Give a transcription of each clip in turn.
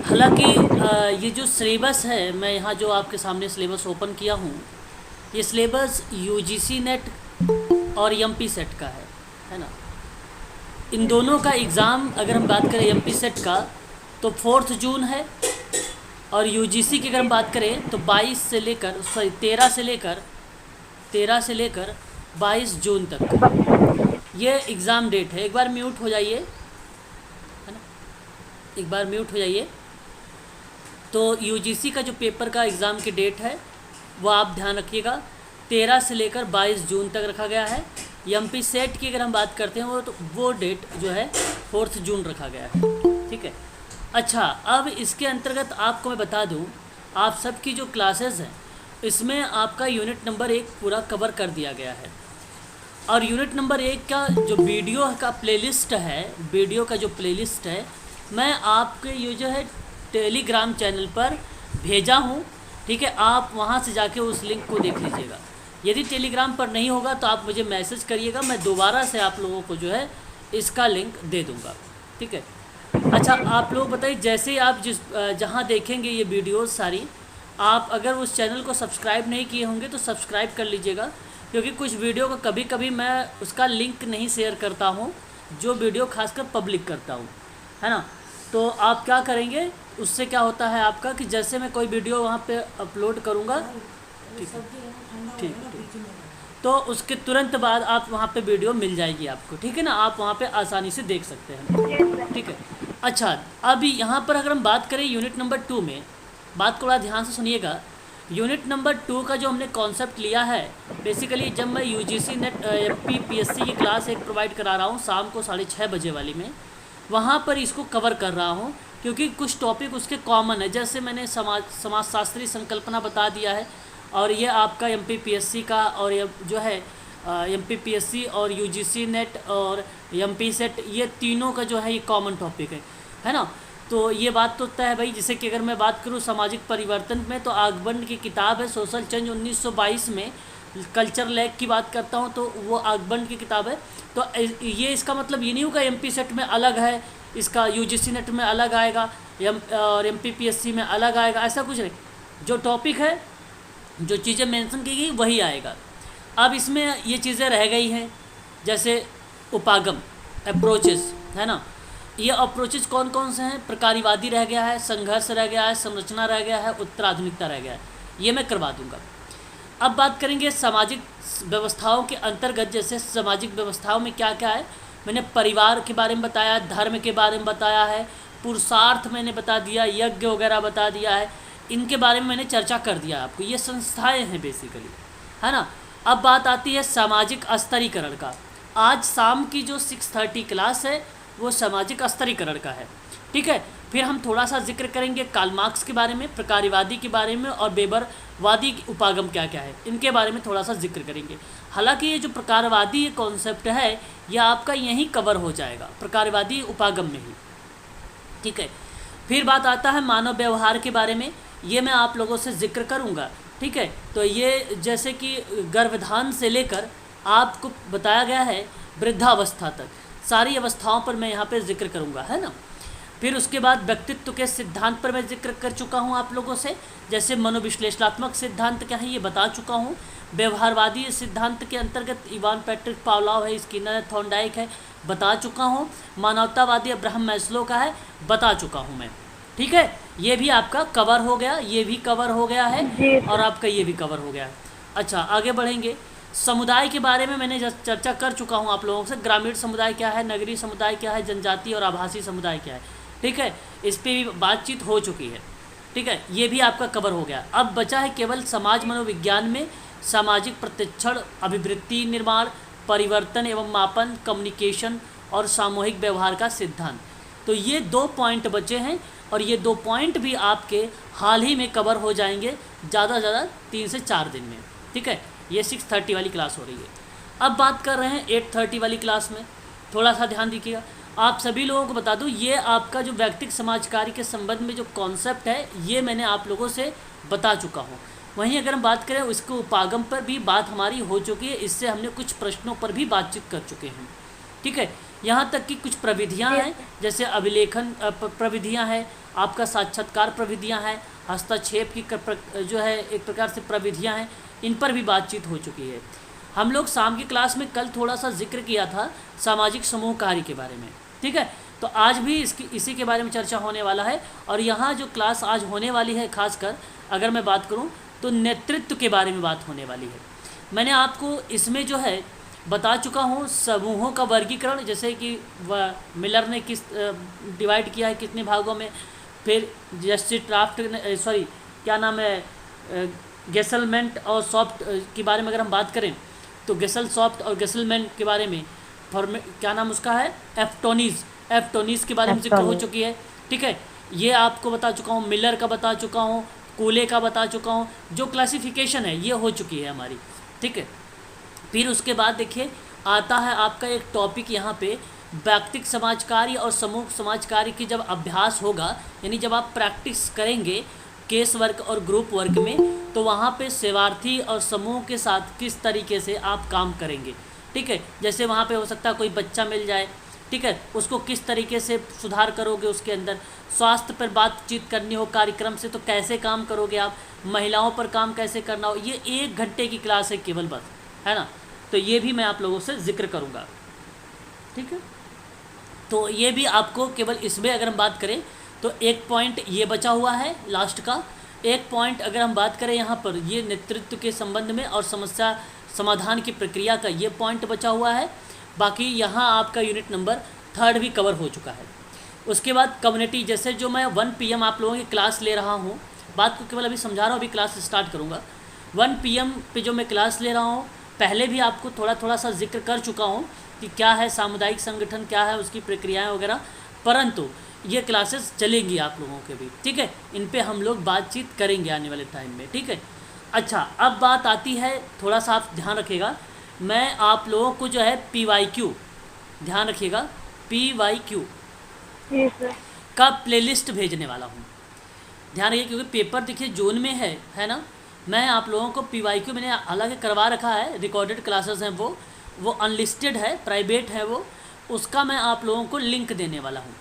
हालांकि ये जो सिलेबस है, मैं यहाँ जो आपके सामने सिलेबस ओपन किया हूँ, ये सिलेबस यूजीसी नेट और एमपी सेट का है ना। इन दोनों का एग्ज़ाम अगर हम बात करें एमपी सेट का तो 4 जून है, और यूजीसी की अगर हम बात करें तो 22 से लेकर 13 से लेकर 22 जून तक ये एग्ज़ाम डेट है। एक बार म्यूट हो जाइए, है ना, एक बार म्यूट हो जाइए। तो यूजीसी का जो पेपर का एग्ज़ाम की डेट है वो आप ध्यान रखिएगा, 13 से लेकर 22 जून तक रखा गया है। एमपी सेट की अगर हम बात करते हैं वो डेट जो है 4 जून रखा गया है, ठीक है। अच्छा, अब इसके अंतर्गत आपको मैं बता दूं, आप सबकी जो क्लासेस हैं इसमें आपका यूनिट नंबर 1 पूरा कवर कर दिया गया है। और यूनिट नंबर 1 का जो वीडियो का प्लेलिस्ट है, वीडियो का जो प्लेलिस्ट है, मैं आपके ये जो है टेलीग्राम चैनल पर भेजा हूँ, ठीक है। आप वहाँ से जाके उस लिंक को देख लीजिएगा। यदि टेलीग्राम पर नहीं होगा तो आप मुझे मैसेज करिएगा, मैं दोबारा से आप लोगों को जो है इसका लिंक दे दूँगा, ठीक है। अच्छा, आप लोग बताइए, जैसे आप जहाँ देखेंगे ये वीडियोस सारी, आप अगर उस चैनल को सब्सक्राइब नहीं किए होंगे तो सब्सक्राइब कर लीजिएगा, क्योंकि कुछ वीडियो को कभी कभी मैं उसका लिंक नहीं शेयर करता हूँ, जो वीडियो खासकर पब्लिक करता हूँ, है ना। तो आप क्या करेंगे, उससे क्या होता है आपका कि जैसे मैं कोई वीडियो वहाँ पे अपलोड करूँगा, ठीक है, ठीक ठीक, तो उसके तुरंत बाद आप वहाँ पे वीडियो मिल जाएगी आपको, ठीक है ना। आप वहाँ पे आसानी से देख सकते हैं, ठीक है। अच्छा, अभी यहाँ पर अगर हम बात करें यूनिट नंबर 2 में, बात को बड़ा ध्यान से सुनिएगा। यूनिट नंबर 2 का जो हमने कॉन्सेप्ट लिया है, बेसिकली जब मैं यूजीसी नेट एमपी पीएससी की क्लास एक प्रोवाइड करा रहा हूँ शाम को 6:30 बजे वाली में, वहाँ पर इसको कवर कर रहा हूँ, क्योंकि कुछ टॉपिक उसके कॉमन है। जैसे मैंने समाजशास्त्री संकल्पना बता दिया है, और ये आपका एमपीपीएससी का, और ये जो है एमपीपीएससी और यूजीसी नेट और एमपी सेट, ये तीनों का जो है ये कॉमन टॉपिक है ना। तो ये बात तो तय है भाई। जैसे कि अगर मैं बात करूँ सामाजिक परिवर्तन में, तो आगबंड की किताब है सोशल चेंज 1922 में, कल्चर लैग की बात करता हूँ तो वो आगबंड की किताब है। तो ये इसका मतलब ये नहीं होगा एमपी सेट में अलग है, इसका यूजीसी नेट में अलग आएगा, और एमपीपीएससी में अलग आएगा, ऐसा कुछ नहीं। जो टॉपिक है, जो चीज़ें मेंशन की गई वही आएगा। अब इसमें ये चीज़ें रह गई हैं, जैसे उपागम, अप्रोचेस, है ना। ये अप्रोचेस कौन कौन से हैं? प्रकारीवादी रह गया है, संघर्ष रह गया है, संरचना रह गया है, उत्तराधुनिकता रह गया है, ये मैं करवा दूंगा। अब बात करेंगे सामाजिक व्यवस्थाओं के अंतर्गत। जैसे सामाजिक व्यवस्थाओं में क्या क्या है, मैंने परिवार के बारे में बताया, धर्म के बारे में बताया है, पुरुषार्थ मैंने बता दिया, यज्ञ वगैरह बता दिया है, इनके बारे में मैंने चर्चा कर दिया आपको। ये संस्थाएं हैं बेसिकली, है ना। अब बात आती है सामाजिक स्तरीकरण का। आज शाम की जो 6:30 क्लास है वो सामाजिक स्तरीकरण का है, ठीक है। फिर हम थोड़ा सा जिक्र करेंगे कार्ल मार्क्स के बारे में, प्रकार्यवादी के बारे में, और वेबरवादी उपागम क्या क्या है, इनके बारे में थोड़ा सा जिक्र करेंगे। हालांकि ये जो प्रकारवादी ये कॉन्सेप्ट है, यह आपका यहीं कवर हो जाएगा, प्रकारवादी उपागम में ही, ठीक है। फिर बात आता है मानव व्यवहार के बारे में, ये मैं आप लोगों से जिक्र करूँगा, ठीक है। तो ये जैसे कि गर्भधान से लेकर आपको बताया गया है वृद्धावस्था तक, सारी अवस्थाओं पर मैं यहाँ पे जिक्र करूँगा, है ना। फिर उसके बाद व्यक्तित्व के सिद्धांत पर मैं जिक्र कर चुका हूँ आप लोगों से, जैसे मनोविश्लेषणात्मक सिद्धांत क्या है ये बता चुका हूँ। व्यवहारवादी सिद्धांत के अंतर्गत इवान पैट्रिक पावलोव है, स्किनर है, थॉर्नडाइक है, बता चुका हूँ। मानवतावादी अब्राहम मैस्लो का है, बता चुका हूँ मैं, ठीक है। ये भी आपका कवर हो गया, ये भी कवर हो गया है, और आपका ये भी कवर हो गया है। अच्छा, आगे बढ़ेंगे। समुदाय के बारे में मैंने चर्चा कर चुका हूँ आप लोगों से। ग्रामीण समुदाय क्या है, नगरीय समुदाय क्या है, जनजातीय और आभासी समुदाय क्या है, ठीक है। इस पर भी बातचीत हो चुकी है, ठीक है। ये भी आपका कवर हो गया। अब बचा है केवल समाज मनोविज्ञान में सामाजिक प्रतिक्षण, अभिवृत्ति निर्माण, परिवर्तन एवं मापन, कम्युनिकेशन और सामूहिक व्यवहार का सिद्धांत। तो ये 2 पॉइंट बचे हैं, और ये 2 पॉइंट भी आपके हाल ही में कवर हो जाएंगे, ज़्यादा से ज़्यादा 3 से 4 दिन में, ठीक है। ये 6:30 वाली क्लास हो रही है। अब बात कर रहे हैं 8:30 वाली क्लास में, थोड़ा सा ध्यान दीजिएगा। आप सभी लोगों को बता दूं, ये आपका जो व्यक्तिगत समाज कार्य के संबंध में जो कॉन्सेप्ट है, ये मैंने आप लोगों से बता चुका हूँ। वहीं अगर हम बात करें उसके उपागम पर भी बात हमारी हो चुकी है, इससे हमने कुछ प्रश्नों पर भी बातचीत कर चुके हैं, ठीक है। यहाँ तक कि कुछ प्रविधियाँ हैं, जैसे अभिलेखन प्रविधियाँ हैं, आपका साक्षात्कार प्रविधियाँ हैं, हस्तक्षेप की जो है एक प्रकार से प्रविधियाँ हैं, इन पर भी बातचीत हो चुकी है। हम लोग शाम की क्लास में कल थोड़ा सा जिक्र किया था सामाजिक समूह कार्य के बारे में, ठीक है। तो आज भी इसी के बारे में चर्चा होने वाला है। और यहाँ जो क्लास आज होने वाली है, खासकर अगर मैं बात करूँ तो नेतृत्व के बारे में बात होने वाली है। मैंने आपको इसमें जो है बता चुका हूँ समूहों का वर्गीकरण, जैसे कि मिलर ने किस डिवाइड किया है कितने भागों में, फिर जस्टिस ड्राफ्ट सॉरी क्या नाम है गेसलमेंट और सॉफ्ट के बारे में अगर हम बात करें तो गेसल सॉफ्ट और गेसलमेंट के बारे में क्या नाम उसका है एफ्टोनीज के बारे में जिक्र हो चुकी है, ठीक है। ये आपको बता चुका हूँ, मिलर का बता चुका हूँ, कूले का बता चुका हूँ, जो क्लासिफिकेशन है ये हो चुकी है हमारी, ठीक है। फिर उसके बाद देखिए आता है आपका एक टॉपिक यहाँ पे व्यक्तिगत समाज कार्य और समूह समाज कार्य की जब अभ्यास होगा, यानी जब आप प्रैक्टिस करेंगे केस वर्क और ग्रुप वर्क में, तो वहाँ पे सेवार्थी और समूह के साथ किस तरीके से आप काम करेंगे, ठीक है। जैसे वहाँ पे हो सकता है कोई बच्चा मिल जाए, ठीक है, उसको किस तरीके से सुधार करोगे, उसके अंदर स्वास्थ्य पर बातचीत करनी हो कार्यक्रम से तो कैसे काम करोगे आप, महिलाओं पर काम कैसे करना हो, ये 1 घंटे की क्लास है केवल बस, है ना। तो ये भी मैं आप लोगों से जिक्र करूँगा, ठीक है। तो ये भी आपको केवल इसमें अगर हम बात करें तो एक पॉइंट ये बचा हुआ है लास्ट का, एक पॉइंट अगर हम बात करें यहाँ पर ये नेतृत्व के संबंध में और समस्या समाधान की प्रक्रिया का ये पॉइंट बचा हुआ है। बाकी यहाँ आपका यूनिट नंबर 3 भी कवर हो चुका है। उसके बाद कम्युनिटी, जैसे जो मैं 1 PM आप लोगों की क्लास ले रहा हूँ, बात को केवल अभी समझा रहा हूँ, अभी क्लास स्टार्ट करूँगा। 1 PM पे जो मैं क्लास ले रहा हूँ, पहले भी आपको थोड़ा सा जिक्र कर चुका हूँ कि क्या है सामुदायिक संगठन, क्या है उसकी प्रक्रियाएँ वगैरह, परंतु ये क्लासेस चलेंगी आप लोगों के भी, ठीक है। इन पे हम लोग बातचीत करेंगे आने वाले टाइम में, ठीक है। अच्छा, अब बात आती है, थोड़ा सा आप ध्यान रखिएगा, मैं आप लोगों को जो है PYQ, ध्यान रखिएगा, PYQ का प्लेलिस्ट भेजने वाला हूँ, ध्यान रखिए, क्योंकि पेपर देखिए जून में है ना। मैं आप लोगों को PYQ मैंने हालांकि करवा रखा है, रिकॉर्डेड क्लासेस हैं वो अनलिस्टेड है, प्राइवेट है वो, उसका मैं आप लोगों को लिंक देने वाला हूँ।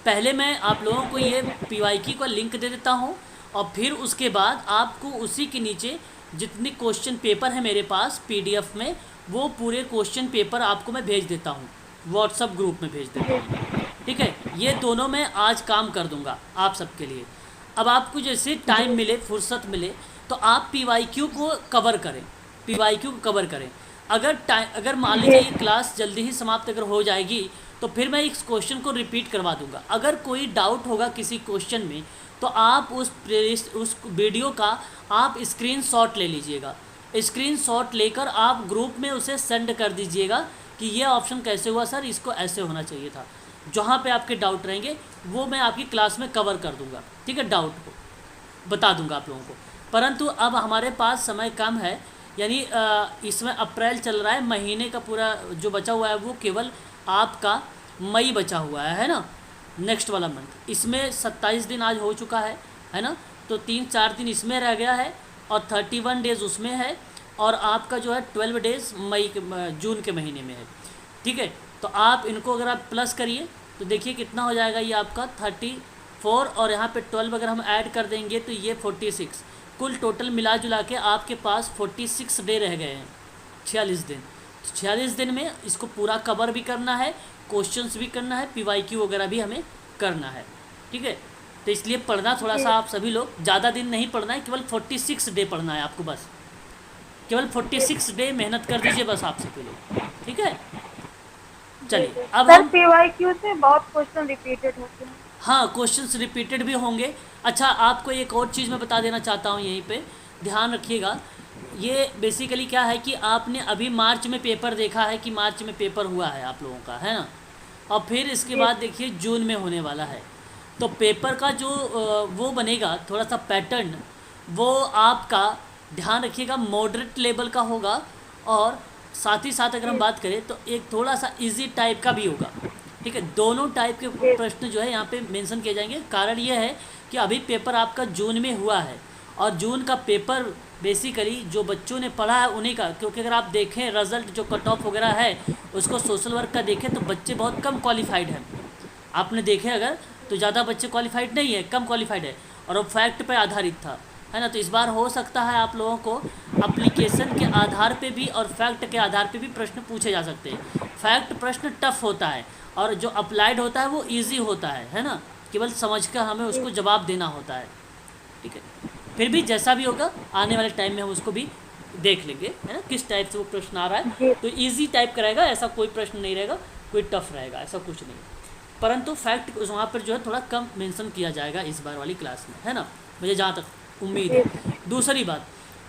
पहले मैं आप लोगों को ये PYQ का लिंक दे देता हूँ और फिर उसके बाद आपको उसी के नीचे जितने क्वेश्चन पेपर है मेरे पास PDF में, वो पूरे क्वेश्चन पेपर आपको मैं भेज देता हूँ, व्हाट्सएप ग्रुप में भेज देता हूँ, ठीक है। ये दोनों मैं आज काम कर दूँगा आप सबके लिए। अब आपको जैसे टाइम मिले, फुर्सत मिले, तो आप PYQ को कवर करें, PYQ को कवर करें। अगर मान लीजिए ये क्लास जल्दी ही समाप्त अगर हो जाएगी तो फिर मैं इस क्वेश्चन को रिपीट करवा दूंगा। अगर कोई डाउट होगा किसी क्वेश्चन में तो आप उस वीडियो का आप स्क्रीनशॉट ले लीजिएगा, स्क्रीनशॉट लेकर आप ग्रुप में उसे सेंड कर दीजिएगा कि ये ऑप्शन कैसे हुआ सर, इसको ऐसे होना चाहिए था। जहाँ पे आपके डाउट रहेंगे वो मैं आपकी क्लास में कवर कर दूंगा, ठीक है, डाउट को बता दूंगा आप लोगों को। परंतु अब हमारे पास समय कम है, यानी इसमें अप्रैल चल रहा है, महीने का पूरा जो बचा हुआ है वो केवल आपका मई बचा हुआ है ना, नेक्स्ट वाला मंथ। इसमें 27 दिन आज हो चुका है ना, तो 3-4 दिन इसमें रह गया है और 31 डेज़ उसमें है, और आपका जो है 12 डेज़ जून के महीने में है, ठीक है। तो आप इनको अगर आप प्लस करिए तो देखिए कितना हो जाएगा, ये आपका 34 और यहाँ पे 12 अगर हम ऐड कर देंगे तो ये 46, कुल टोटल मिला जुला के आपके पास 46 डे रह गए हैं, 46 दिन। 46 दिन में इसको पूरा कवर भी करना है, क्वेश्चंस भी करना है, PYQ वगैरह भी हमें करना है, ठीक है। तो इसलिए पढ़ना थोड़ा सा आप सभी लोग, ज़्यादा दिन नहीं पढ़ना है, केवल 46 डे पढ़ना है आपको, बस केवल 46 डे मेहनत कर दीजिए बस आप सभी लोग, ठीक है। चलिए अब सर PYQ से बहुत क्वेश्चन रिपीटेड होते हैं। हाँ, क्वेश्चंस रिपीटेड भी होंगे। अच्छा, आपको एक और चीज़ मैं बता देना चाहता हूँ, यहीं पे ध्यान रखिएगा। ये बेसिकली क्या है कि आपने अभी मार्च में पेपर देखा है कि मार्च में पेपर हुआ है आप लोगों का, है ना, और फिर इसके बाद देखिए जून में होने वाला है। तो पेपर का जो वो बनेगा थोड़ा सा पैटर्न, वो आपका ध्यान रखिएगा मॉडरेट लेवल का होगा, और साथ ही साथ अगर हम बात करें तो एक थोड़ा सा इजी टाइप का भी होगा, ठीक है। दोनों टाइप के प्रश्न जो है यहाँ पे मेंशन किए जाएंगे। कारण ये है कि अभी पेपर आपका जून में हुआ है और जून का पेपर बेसिकली जो बच्चों ने पढ़ा है उन्हीं का, क्योंकि अगर आप देखें रिज़ल्ट जो कट ऑफ वगैरह है उसको सोशल वर्क का देखें तो बच्चे बहुत कम क्वालिफाइड हैं। आपने देखे अगर तो ज़्यादा बच्चे क्वालिफाइड नहीं है, कम क्वालिफाइड है, और वो फैक्ट पर आधारित था, है ना। तो इस बार हो सकता है आप लोगों को एप्लीकेशन के आधार पे भी और फैक्ट के आधार पे भी प्रश्न पूछे जा सकते हैं। फैक्ट प्रश्न टफ होता है और जो अप्लाइड होता है वो इजी होता है ना, केवल समझ कर हमें उसको जवाब देना होता है, ठीक है। फिर भी जैसा भी होगा आने वाले टाइम में हम उसको भी देख लेंगे, है ना, किस टाइप से वो प्रश्न आ रहा है। जी तो ईजी टाइप का रहेगा, ऐसा कोई प्रश्न नहीं रहेगा, कोई टफ रहेगा, ऐसा कुछ नहीं। परंतु फैक्ट वहाँ पर जो है थोड़ा कम मेंशन किया जाएगा इस बार वाली क्लास में, है ना, मुझे जहाँ तक उम्मीद है। दूसरी बात,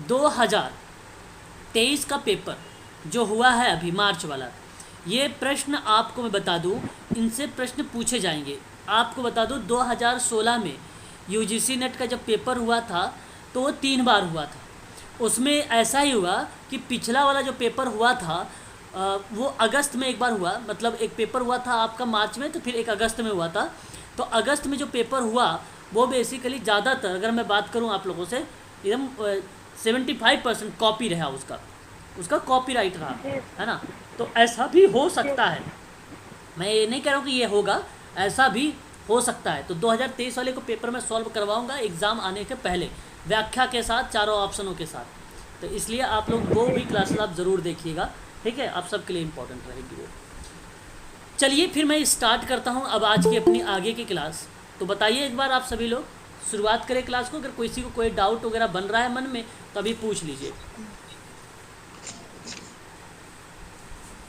2023 का पेपर जो हुआ है अभी मार्च वाला, ये प्रश्न आपको मैं बता दूं, इनसे प्रश्न पूछे जाएंगे। आपको बता दूं 2016 में यूजीसी नेट का जब पेपर हुआ था तो वो 3 बार हुआ था। उसमें ऐसा ही हुआ कि पिछला वाला जो पेपर हुआ था वो अगस्त में एक बार हुआ, मतलब एक पेपर हुआ था आपका मार्च में, तो फिर एक अगस्त में हुआ था। तो अगस्त में जो पेपर हुआ वो बेसिकली ज़्यादातर, अगर मैं बात करूं आप लोगों से, एकदम 75% कॉपी रहा, उसका कॉपीराइट रहा, है ना। तो ऐसा भी हो सकता है, मैं ये नहीं कह रहा हूँ कि ये होगा, ऐसा भी हो सकता है। तो 2023 वाले को पेपर में सॉल्व करवाऊंगा एग्ज़ाम आने के पहले, व्याख्या के साथ, चारों ऑप्शनों के साथ। तो इसलिए आप लोग वो भी क्लासेस आप ज़रूर देखिएगा, ठीक है, आप सबके लिए इम्पोर्टेंट रहेगी वो। चलिए फिर मैं स्टार्ट करता हूँ अब आज की अपनी आगे की क्लास। तो बताइए एक बार आप सभी लोग, शुरुआत करें क्लास को। अगर किसी को कोई डाउट वगैरह बन रहा है मन में तो अभी पूछ लीजिए।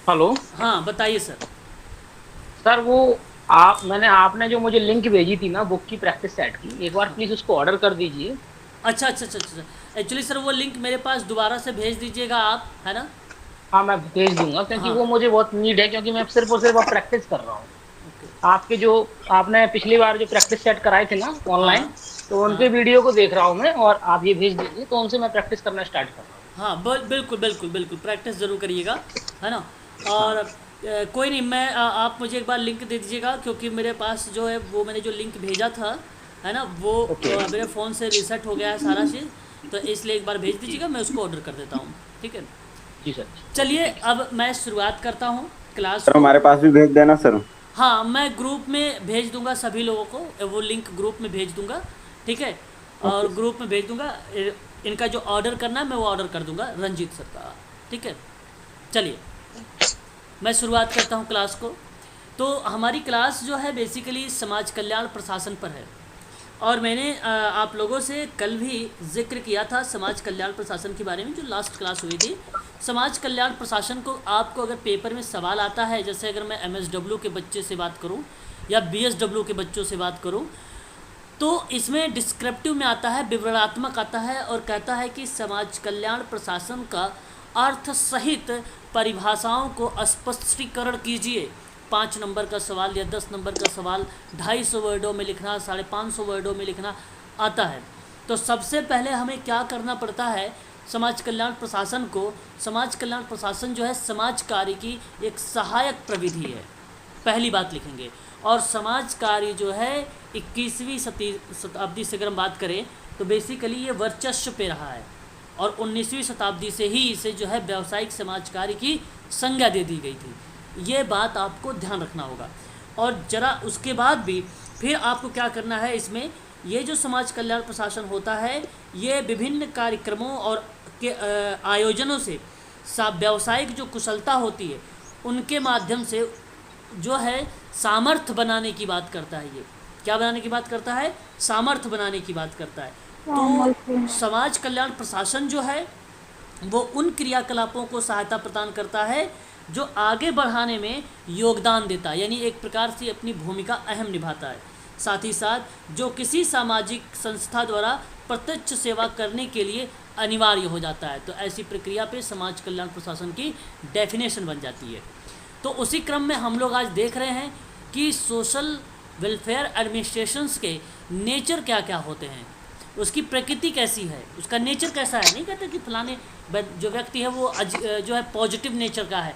हेलो हाँ बताइए सर। सर, वो आपने जो मुझे लिंक भेजी थी ना बुक की प्रैक्टिस सेट की, एक बार प्लीज़ उसको ऑर्डर कर दीजिए। अच्छा अच्छा अच्छा अच्छा, एक्चुअली सर वो लिंक मेरे पास दोबारा से भेज दीजिएगा आप, है ना। हाँ, मैं भेज दूंगा क्योंकि हाँ वो मुझे बहुत नीड है, क्योंकि मैं सिर्फ और सिर्फ अब प्रैक्टिस कर रहा हूँ। ओके। आपके जो आपने पिछली बार जो प्रैक्टिस सेट कराए थे ना ऑनलाइन, हाँ तो उनके हाँ वीडियो को देख रहा हूँ मैं, और आप ये भेज दीजिए तो उनसे मैं प्रैक्टिस करना स्टार्ट कर रहा हाँ, बिल्कुल बिल्कुल बिल्कुल प्रैक्टिस ज़रूर करिएगा, है ना। हूँ। और हाँ कोई नहीं, मैं आप मुझे एक बार लिंक दे दीजिएगा, क्योंकि मेरे पास जो है वो मैंने जो लिंक भेजा था, है ना, वो ओके मेरे फ़ोन से रीसेट हो गया है सारा चीज़, तो इसलिए एक बार भेज जी दीजिएगा, मैं उसको ऑर्डर कर देता हूँ, ठीक है। जी सर। ओके, चलिए थैंक अब मैं शुरुआत करता हूँ क्लास सर को। हमारे पास भी भेज देना सर। हाँ, मैं ग्रुप में भेज दूंगा सभी लोगों को, वो लिंक ग्रुप में भेज दूंगा, ठीक है। और ओके ग्रुप में भेज दूंगा, इनका जो ऑर्डर करना है मैं वो ऑर्डर कर दूंगा रंजीत सर का, ठीक है। चलिए मैं शुरुआत करता हूँ क्लास को। तो हमारी क्लास जो है बेसिकली समाज कल्याण प्रशासन पर है, और मैंने आप लोगों से कल भी जिक्र किया था समाज कल्याण प्रशासन के बारे में, जो लास्ट क्लास हुई थी। समाज कल्याण प्रशासन को आपको अगर पेपर में सवाल आता है, जैसे अगर मैं MSW के बच्चे से बात करूं या BSW के बच्चों से बात करूं, तो इसमें डिस्क्रिप्टिव में आता है, विवरणात्मक आता है, और कहता है कि समाज कल्याण प्रशासन का अर्थ सहित परिभाषाओं को स्पष्टीकरण कीजिए। 5 नंबर का सवाल या 10 नंबर का सवाल 250 वर्डों में लिखना, 550 वर्डों में लिखना आता है। तो सबसे पहले हमें क्या करना पड़ता है, समाज कल्याण प्रशासन को, समाज कल्याण प्रशासन जो है समाज कार्य की एक सहायक प्रविधि है, पहली बात लिखेंगे। और समाज कार्य जो है 21वीं शताब्दी से अगर हम बात करें तो बेसिकली ये वर्चस्व पे रहा है, और 19वीं शताब्दी से ही इसे जो है व्यावसायिक समाज कार्य की संज्ञा दे दी गई थी। ये बात आपको ध्यान रखना होगा। और ज़रा उसके बाद भी फिर आपको क्या करना है, इसमें ये जो समाज कल्याण प्रशासन होता है ये विभिन्न कार्यक्रमों और के आयोजनों से व्यावसायिक जो कुशलता होती है उनके माध्यम से जो है सामर्थ्य बनाने की बात करता है। ये क्या बनाने की बात करता है, सामर्थ्य बनाने की बात करता है। तो समाज कल्याण प्रशासन जो है वो उन क्रियाकलापों को सहायता प्रदान करता है जो आगे बढ़ाने में योगदान देता है, यानी एक प्रकार से अपनी भूमिका अहम निभाता है। साथ ही साथ जो किसी सामाजिक संस्था द्वारा प्रत्यक्ष सेवा करने के लिए अनिवार्य हो जाता है, तो ऐसी प्रक्रिया पे समाज कल्याण प्रशासन की डेफिनेशन बन जाती है। तो उसी क्रम में हम लोग आज देख रहे हैं कि सोशल वेलफेयर एडमिनिस्ट्रेशंस के नेचर क्या क्या होते हैं, उसकी प्रकृति कैसी है, उसका नेचर कैसा है। नहीं कहते कि फलाने जो व्यक्ति है वो जो है पॉजिटिव नेचर का है,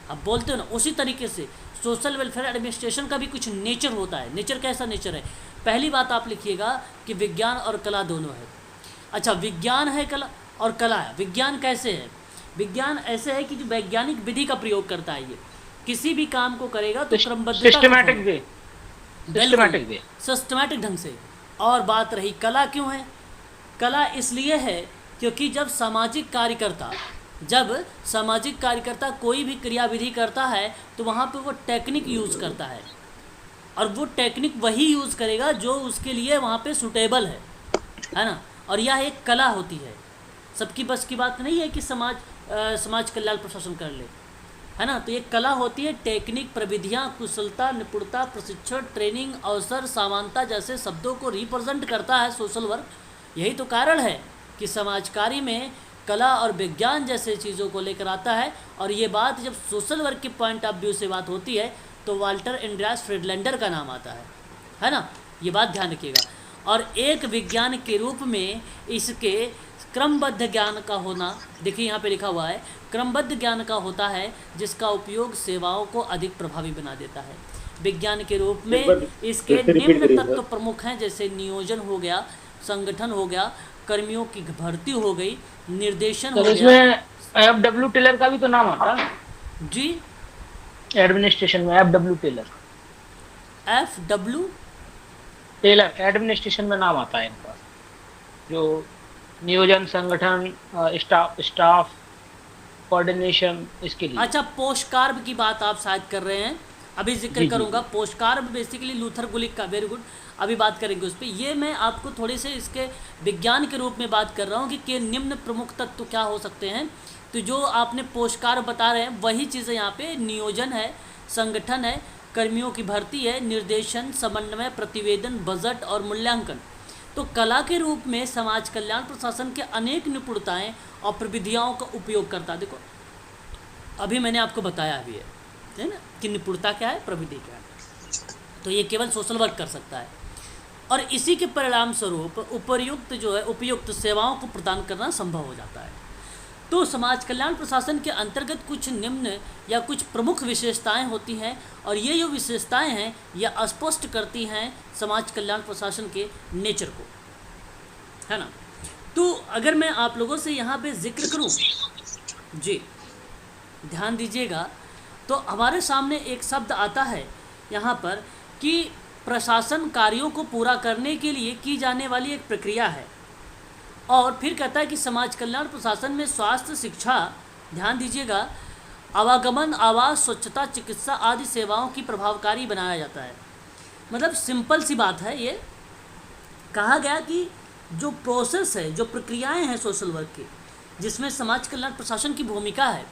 अब बोलते हो ना, उसी तरीके से सोशल वेलफेयर एडमिनिस्ट्रेशन का भी कुछ नेचर होता है। नेचर कैसा नेचर है, पहली बात आप लिखिएगा कि विज्ञान और कला दोनों है। अच्छा, विज्ञान है, कला, और कला है। विज्ञान कैसे है? विज्ञान ऐसे है कि जो वैज्ञानिक विधि का प्रयोग करता है, ये किसी भी काम को करेगा तो क्रमबद्धता systematic way, systematic way, systematic ढंग से। और बात रही कला क्यों है? कला इसलिए है क्योंकि जब सामाजिक कार्यकर्ता कोई भी क्रियाविधि करता है तो वहाँ पे वो टेक्निक यूज़ करता है, और वो टेक्निक वही यूज़ करेगा जो उसके लिए वहाँ पे सूटेबल है ना। और यह एक कला होती है। सबकी बस की बात नहीं है कि समाज कल्याण प्रशासन कर ले, है ना। तो ये कला होती है। टेक्निक, प्रविधियाँ, कुशलता, निपुणता, प्रशिक्षण, ट्रेनिंग, अवसर, समानता जैसे शब्दों को रिप्रेजेंट करता है सोशल वर्क। यही तो कारण है कि समाज कार्य में कला और विज्ञान जैसे चीज़ों को लेकर आता है। और ये बात जब सोशल वर्क के पॉइंट ऑफ व्यू से बात होती है तो वाल्टर एंड्रियास फ्रीडलैंडर का नाम आता है ना। ये बात ध्यान रखिएगा। और एक विज्ञान के रूप में इसके क्रमबद्ध ज्ञान का होना, देखिए यहाँ पे लिखा हुआ है, क्रमबद्ध ज्ञान का होता है जिसका उपयोग सेवाओं को अधिक प्रभावी बना देता है। विज्ञान के रूप में इसके निम्न तत्व प्रमुख हैं, जैसे नियोजन हो गया, संगठन हो गया, कर्मियों की भर्ती हो गई, निर्देशन हो गया। इसमें एफडब्ल्यू टेलर का भी तो नाम आता है जी, एडमिनिस्ट्रेशन में। एफडब्ल्यू टेलर एडमिनिस्ट्रेशन में नाम आता है इनका, जो नियोजन, संगठन, स्टाफ कोऑर्डिनेशन, इसके लिए। अच्छा, पोस्टकार्ब की बात आप शायद कर रहे हैं, अभी जिक्र करूंगा। पोस्टकार्ब बेसिकली लूथर गुलिक का, वेरी गुड, अभी बात करेंगे उस पर। ये मैं आपको थोड़े से इसके विज्ञान के रूप में बात कर रहा हूँ कि निम्न प्रमुख तत्व क्या हो सकते हैं। तो जो आपने पोस्टकार्ब बता रहे हैं वही चीज़ें यहाँ पे नियोजन है, संगठन है, कर्मियों की भर्ती है, निर्देशन, समन्वय, प्रतिवेदन, बजट और मूल्यांकन। तो कला के रूप में समाज कल्याण प्रशासन के अनेक निपुणताएं और प्रविधियों का उपयोग करता है। देखो अभी मैंने आपको बताया भी है ना, कि निपुणता क्या है, प्रविधि क्या है। तो ये केवल सोशल वर्क कर सकता है, और इसी के परिणाम स्वरूप उपयुक्त सेवाओं को प्रदान करना संभव हो जाता है। तो समाज कल्याण प्रशासन के अंतर्गत कुछ निम्न या कुछ प्रमुख विशेषताएं होती हैं, और ये जो विशेषताएं हैं यह स्पष्ट करती हैं समाज कल्याण प्रशासन के नेचर को, है ना। तो अगर मैं आप लोगों से यहाँ पे जिक्र करूँ, जी ध्यान दीजिएगा, तो हमारे सामने एक शब्द आता है यहाँ पर कि प्रशासन कार्यों को पूरा करने के लिए की जाने वाली एक प्रक्रिया है। और फिर कहता है कि समाज कल्याण प्रशासन में स्वास्थ्य, शिक्षा, ध्यान दीजिएगा, आवागमन, आवास, स्वच्छता, चिकित्सा आदि सेवाओं की प्रभावकारी बनाया जाता है। मतलब सिंपल सी बात है, ये कहा गया कि जो प्रोसेस है, जो प्रक्रियाएं हैं सोशल वर्क की, जिसमें समाज कल्याण प्रशासन की भूमिका है,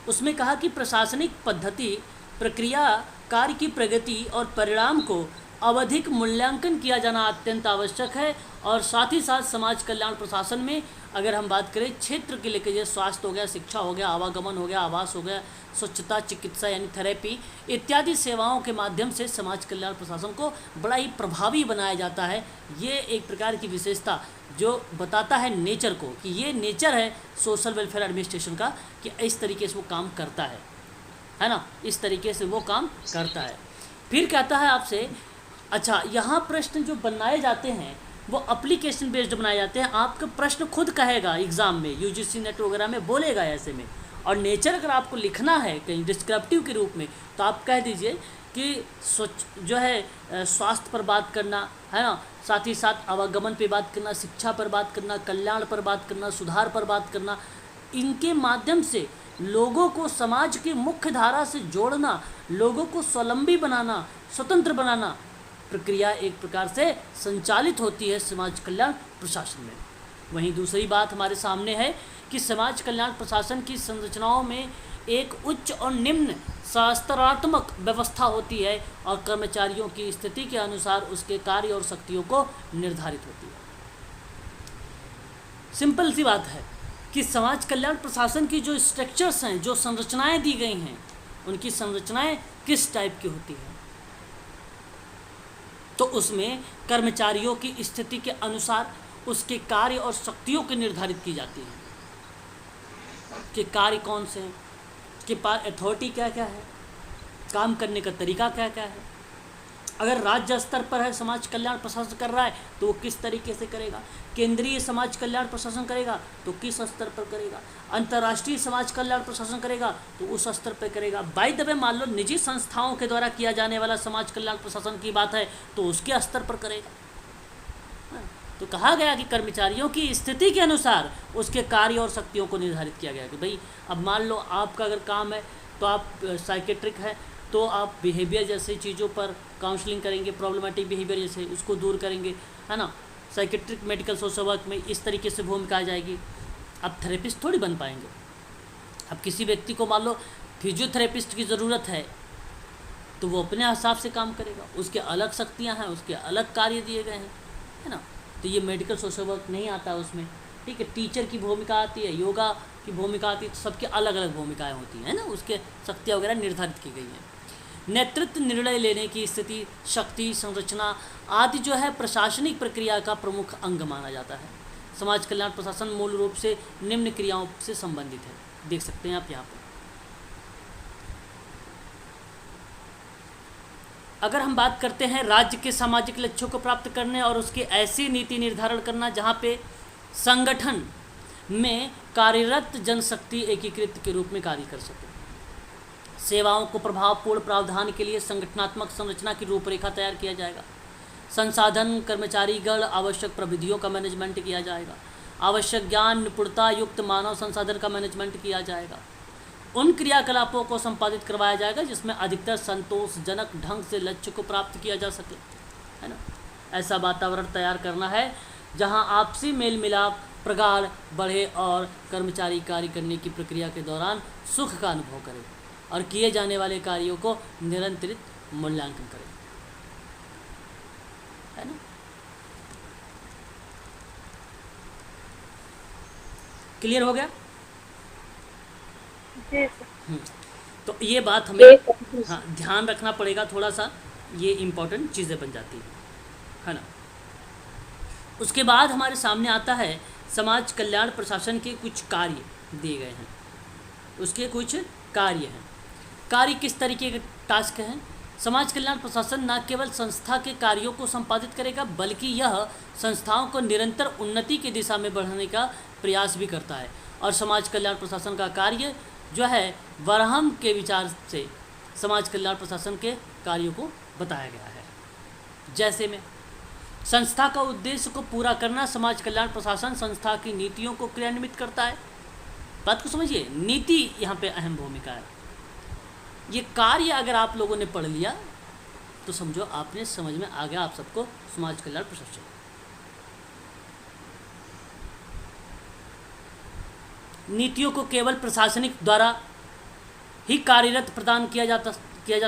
उसमें कहा कि प्रशासनिक पद्धति, प्रक्रिया, कार्य की प्रगति और परिणाम को अवधिक मूल्यांकन किया जाना अत्यंत आवश्यक है। और साथ ही साथ समाज कल्याण प्रशासन में अगर हम बात करें क्षेत्र के लेकर, जैसे स्वास्थ्य हो गया, शिक्षा हो गया, आवागमन हो गया, आवास हो गया, स्वच्छता, चिकित्सा यानी थेरेपी इत्यादि सेवाओं के माध्यम से समाज कल्याण प्रशासन को बड़ा ही प्रभावी बनाया जाता है। ये एक प्रकार की विशेषता जो बताता है नेचर को, कि ये नेचर है सोशल वेलफेयर एडमिनिस्ट्रेशन का, कि इस तरीके से वो काम करता है ना, इस तरीके से वो काम करता है। फिर कहता है आपसे, अच्छा यहाँ प्रश्न जो बनाए जाते हैं वो एप्लीकेशन बेस्ड बनाए जाते हैं। आपका प्रश्न खुद कहेगा एग्ज़ाम में, यूजीसी नेट वगैरह में बोलेगा ऐसे में। और नेचर अगर आपको लिखना है कहीं डिस्क्रिप्टिव के रूप में, तो आप कह दीजिए कि स्वास्थ्य पर बात करना, है ना, साथ ही साथ आवागमन पे बात करना, शिक्षा पर बात करना, कल्याण पर बात करना, सुधार पर बात करना, इनके माध्यम से लोगों को समाज की मुख्य धारा से जोड़ना, लोगों को स्वावलंबी बनाना, स्वतंत्र बनाना, प्रक्रिया एक प्रकार से संचालित होती है समाज कल्याण प्रशासन में। वहीं दूसरी बात हमारे सामने है कि समाज कल्याण प्रशासन की संरचनाओं में एक उच्च और निम्न शास्त्रात्मक व्यवस्था होती है, और कर्मचारियों की स्थिति के अनुसार उसके कार्य और शक्तियों को निर्धारित होती है। सिंपल सी बात है कि समाज कल्याण प्रशासन की जो स्ट्रक्चर्स हैं, जो संरचनाएं दी गई हैं, उनकी संरचनाएं किस टाइप की होती हैं, तो उसमें कर्मचारियों की स्थिति के अनुसार उसके कार्य और शक्तियों को निर्धारित की जाती हैं, कि कार्य कौन से हैं, के पास अथॉरिटी क्या क्या है, काम करने का तरीका क्या क्या है, अगर राज्य स्तर पर है समाज कल्याण प्रशासन कर रहा है तो वो किस तरीके से करेगा, केंद्रीय समाज कल्याण प्रशासन करेगा तो किस स्तर पर करेगा, अंतर्राष्ट्रीय समाज कल्याण प्रशासन करेगा तो उस स्तर पर करेगा। बाय द वे मान लो निजी संस्थाओं के द्वारा किया जाने वाला समाज कल्याण प्रशासन की बात है तो उसके स्तर पर करेगा। तो कहा गया कि कर्मचारियों की स्थिति के अनुसार उसके कार्य और शक्तियों को निर्धारित किया गया कि भाई अब मान लो आपका अगर काम है तो आप साइकेट्रिक है तो आप बिहेवियर जैसे चीज़ों पर काउंसलिंग करेंगे, प्रॉब्लमेटिक बिहेवियर जैसे उसको दूर करेंगे, है ना। साइकेट्रिक मेडिकल सोशल वर्क में इस तरीके से भूमिका आ जाएगी। अब थेरेपिस्ट थोड़ी बन पाएंगे। अब किसी व्यक्ति को मान लो फिजियोथेरेपिस्ट की ज़रूरत है तो वो अपने हिसाब से काम करेगा, उसके अलग शक्तियाँ हैं, उसके अलग कार्य दिए गए हैं, है ना। तो ये मेडिकल सोशल वर्क नहीं आता उसमें, ठीक है। टीचर की भूमिका आती है, योगा की भूमिका आती है, तो सबकी अलग अलग भूमिकाएं होती हैं ना, उसके शक्तियाँ वगैरह निर्धारित की गई हैं। नेतृत्व, निर्णय लेने की स्थिति, शक्ति, संरचना आदि जो है प्रशासनिक प्रक्रिया का प्रमुख अंग माना जाता है। समाज कल्याण प्रशासन मूल रूप से निम्न क्रियाओं से संबंधित है, देख सकते हैं आप यहाँ पर। अगर हम बात करते हैं राज्य के सामाजिक लक्ष्यों को प्राप्त करने और उसकी ऐसी नीति निर्धारण करना जहाँ पे संगठन में कार्यरत जनशक्ति एकीकृत के रूप में कार्य कर सके, सेवाओं को प्रभावपूर्ण प्रावधान के लिए संगठनात्मक संरचना की रूपरेखा तैयार किया जाएगा, संसाधन कर्मचारीगण आवश्यक प्रविधियों का मैनेजमेंट किया जाएगा, आवश्यक ज्ञान निपुणता युक्त मानव संसाधन का मैनेजमेंट किया जाएगा, उन क्रियाकलापों को संपादित करवाया जाएगा जिसमें अधिकतर संतोषजनक ढंग से लक्ष्य को प्राप्त किया जा सके, है ना। ऐसा वातावरण तैयार करना है जहां आपसी मेल मिलाप प्रगाढ़ बढ़े और कर्मचारी कार्य करने की प्रक्रिया के दौरान सुख का अनुभव करें और किए जाने वाले कार्यों को निरंतरित मूल्यांकन करें, है ना। क्लियर हो गया? जी सर। तो ये बात हमें हाँ ध्यान रखना पड़ेगा थोड़ा सा, ये इम्पोर्टेंट चीज़ें बन जाती है ना। उसके बाद हमारे सामने आता है समाज कल्याण प्रशासन के कुछ कार्य दिए गए हैं, उसके कुछ कार्य हैं। कार्य किस तरीके के टास्क हैं? समाज कल्याण प्रशासन न केवल संस्था के कार्यों को संपादित करेगा बल्कि यह संस्थाओं को निरंतर उन्नति की दिशा में बढ़ाने का प्रयास भी करता है। और समाज कल्याण प्रशासन का कार्य जो है वरहम के विचार से समाज कल्याण प्रशासन के कार्यों को बताया गया है। जैसे में संस्था का उद्देश्य को पूरा करना, समाज कल्याण प्रशासन संस्था की नीतियों को क्रियान्वित करता है। बात को समझिए, नीति यहाँ पे अहम भूमिका है। ये कार्य अगर आप लोगों ने पढ़ लिया तो समझो आपने समझ में आ गया आप सबको समाज कल्याण प्रशासन। नीतियों को केवल प्रशासनिक द्वारा ही कार्यरत प्रदान किया जा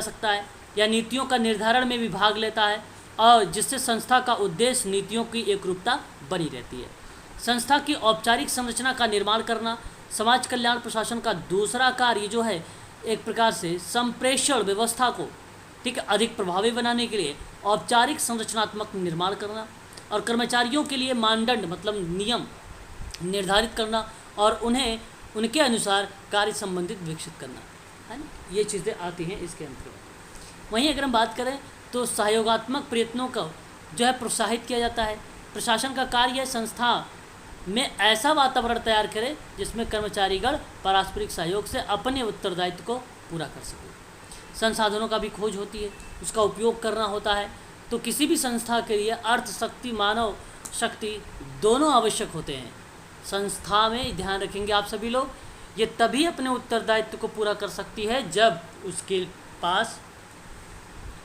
सकता है या नीतियों का निर्धारण में भी भाग लेता है और जिससे संस्था का उद्देश्य नीतियों की एकरूपता बनी रहती है। संस्था की औपचारिक संरचना का निर्माण करना समाज कल्याण प्रशासन का दूसरा कार्य जो है एक प्रकार से संप्रेषण व्यवस्था को ठीक है अधिक प्रभावी बनाने के लिए औपचारिक संरचनात्मक निर्माण करना और कर्मचारियों के लिए मानदंड मतलब नियम निर्धारित करना और उन्हें उनके अनुसार कार्य संबंधित विकसित करना, है ना। ये चीज़ें आती हैं इसके अंतर्गत। वहीं अगर हम बात करें तो सहयोगात्मक प्रयत्नों को जो है प्रोत्साहित किया जाता है। प्रशासन का कार्य संस्था में ऐसा वातावरण तैयार करे जिसमें कर्मचारीगण पारस्परिक सहयोग से अपने उत्तरदायित्व को पूरा कर सके। संसाधनों का भी खोज होती है, उसका उपयोग करना होता है। तो किसी भी संस्था के लिए अर्थ शक्ति मानव शक्ति दोनों आवश्यक होते हैं। संस्था में ध्यान रखेंगे आप सभी लोग, ये तभी अपने उत्तरदायित्व को पूरा कर सकती है जब उसके पास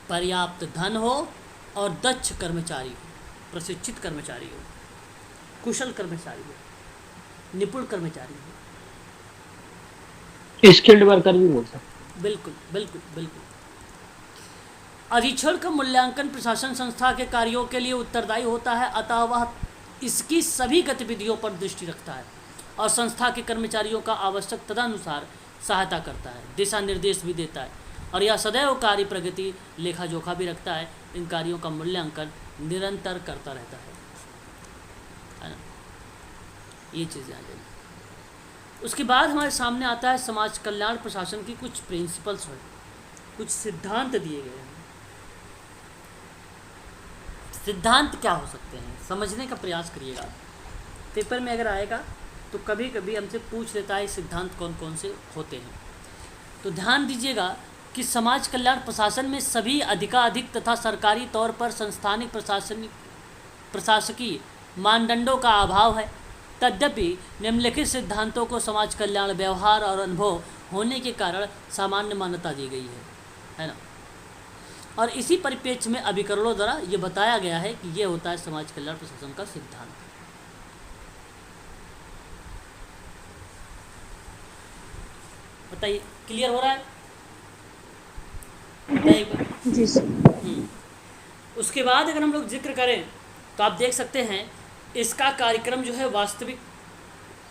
पर्याप्त धन हो और दक्ष कर्मचारी हो, प्रशिक्षित कर्मचारी हो, कुशल कर्मचारी हो, निपुण कर्मचारी हो, स्किल्ड वर्कर भी बोल सकते। बिल्कुल बिल्कुल बिल्कुल। अधीक्षण का मूल्यांकन प्रशासन संस्था के कार्यों के लिए उत्तरदायी होता है, अतः वह इसकी सभी गतिविधियों पर दृष्टि रखता है और संस्था के कर्मचारियों का आवश्यक तदनुसार सहायता करता है, दिशा निर्देश भी देता है और यह सदैव कार्य प्रगति लेखा जोखा भी रखता है। इन कार्यों का मूल्यांकन निरंतर करता रहता है ना। ये चीज़ें आ जाएंगी। उसके बाद हमारे सामने आता है समाज कल्याण प्रशासन की कुछ प्रिंसिपल्स हैं, कुछ सिद्धांत दिए गए हैं। सिद्धांत क्या हो सकते हैं समझने का प्रयास करिएगा। पेपर में अगर आएगा तो कभी कभी हमसे पूछ लेता है सिद्धांत कौन कौन से होते हैं। तो ध्यान दीजिएगा कि समाज कल्याण प्रशासन में सभी अधिकाधिक तथा सरकारी तौर पर संस्थानिक प्रशासकीय मानदंडों का अभाव है। तद्यपि निम्नलिखित सिद्धांतों को समाज कल्याण व्यवहार और अनुभव होने के कारण सामान्य मान्यता दी गई है ना। और इसी परिप्रेक्ष्य में अभिकरणों द्वारा ये बताया गया है कि ये होता है समाज कल्याण प्रशासन का सिद्धांत। बताइए, क्लियर हो रहा है? बताइए। जी सर। उसके बाद अगर हम लोग जिक्र करें तो आप देख सकते हैं इसका कार्यक्रम जो है वास्तविक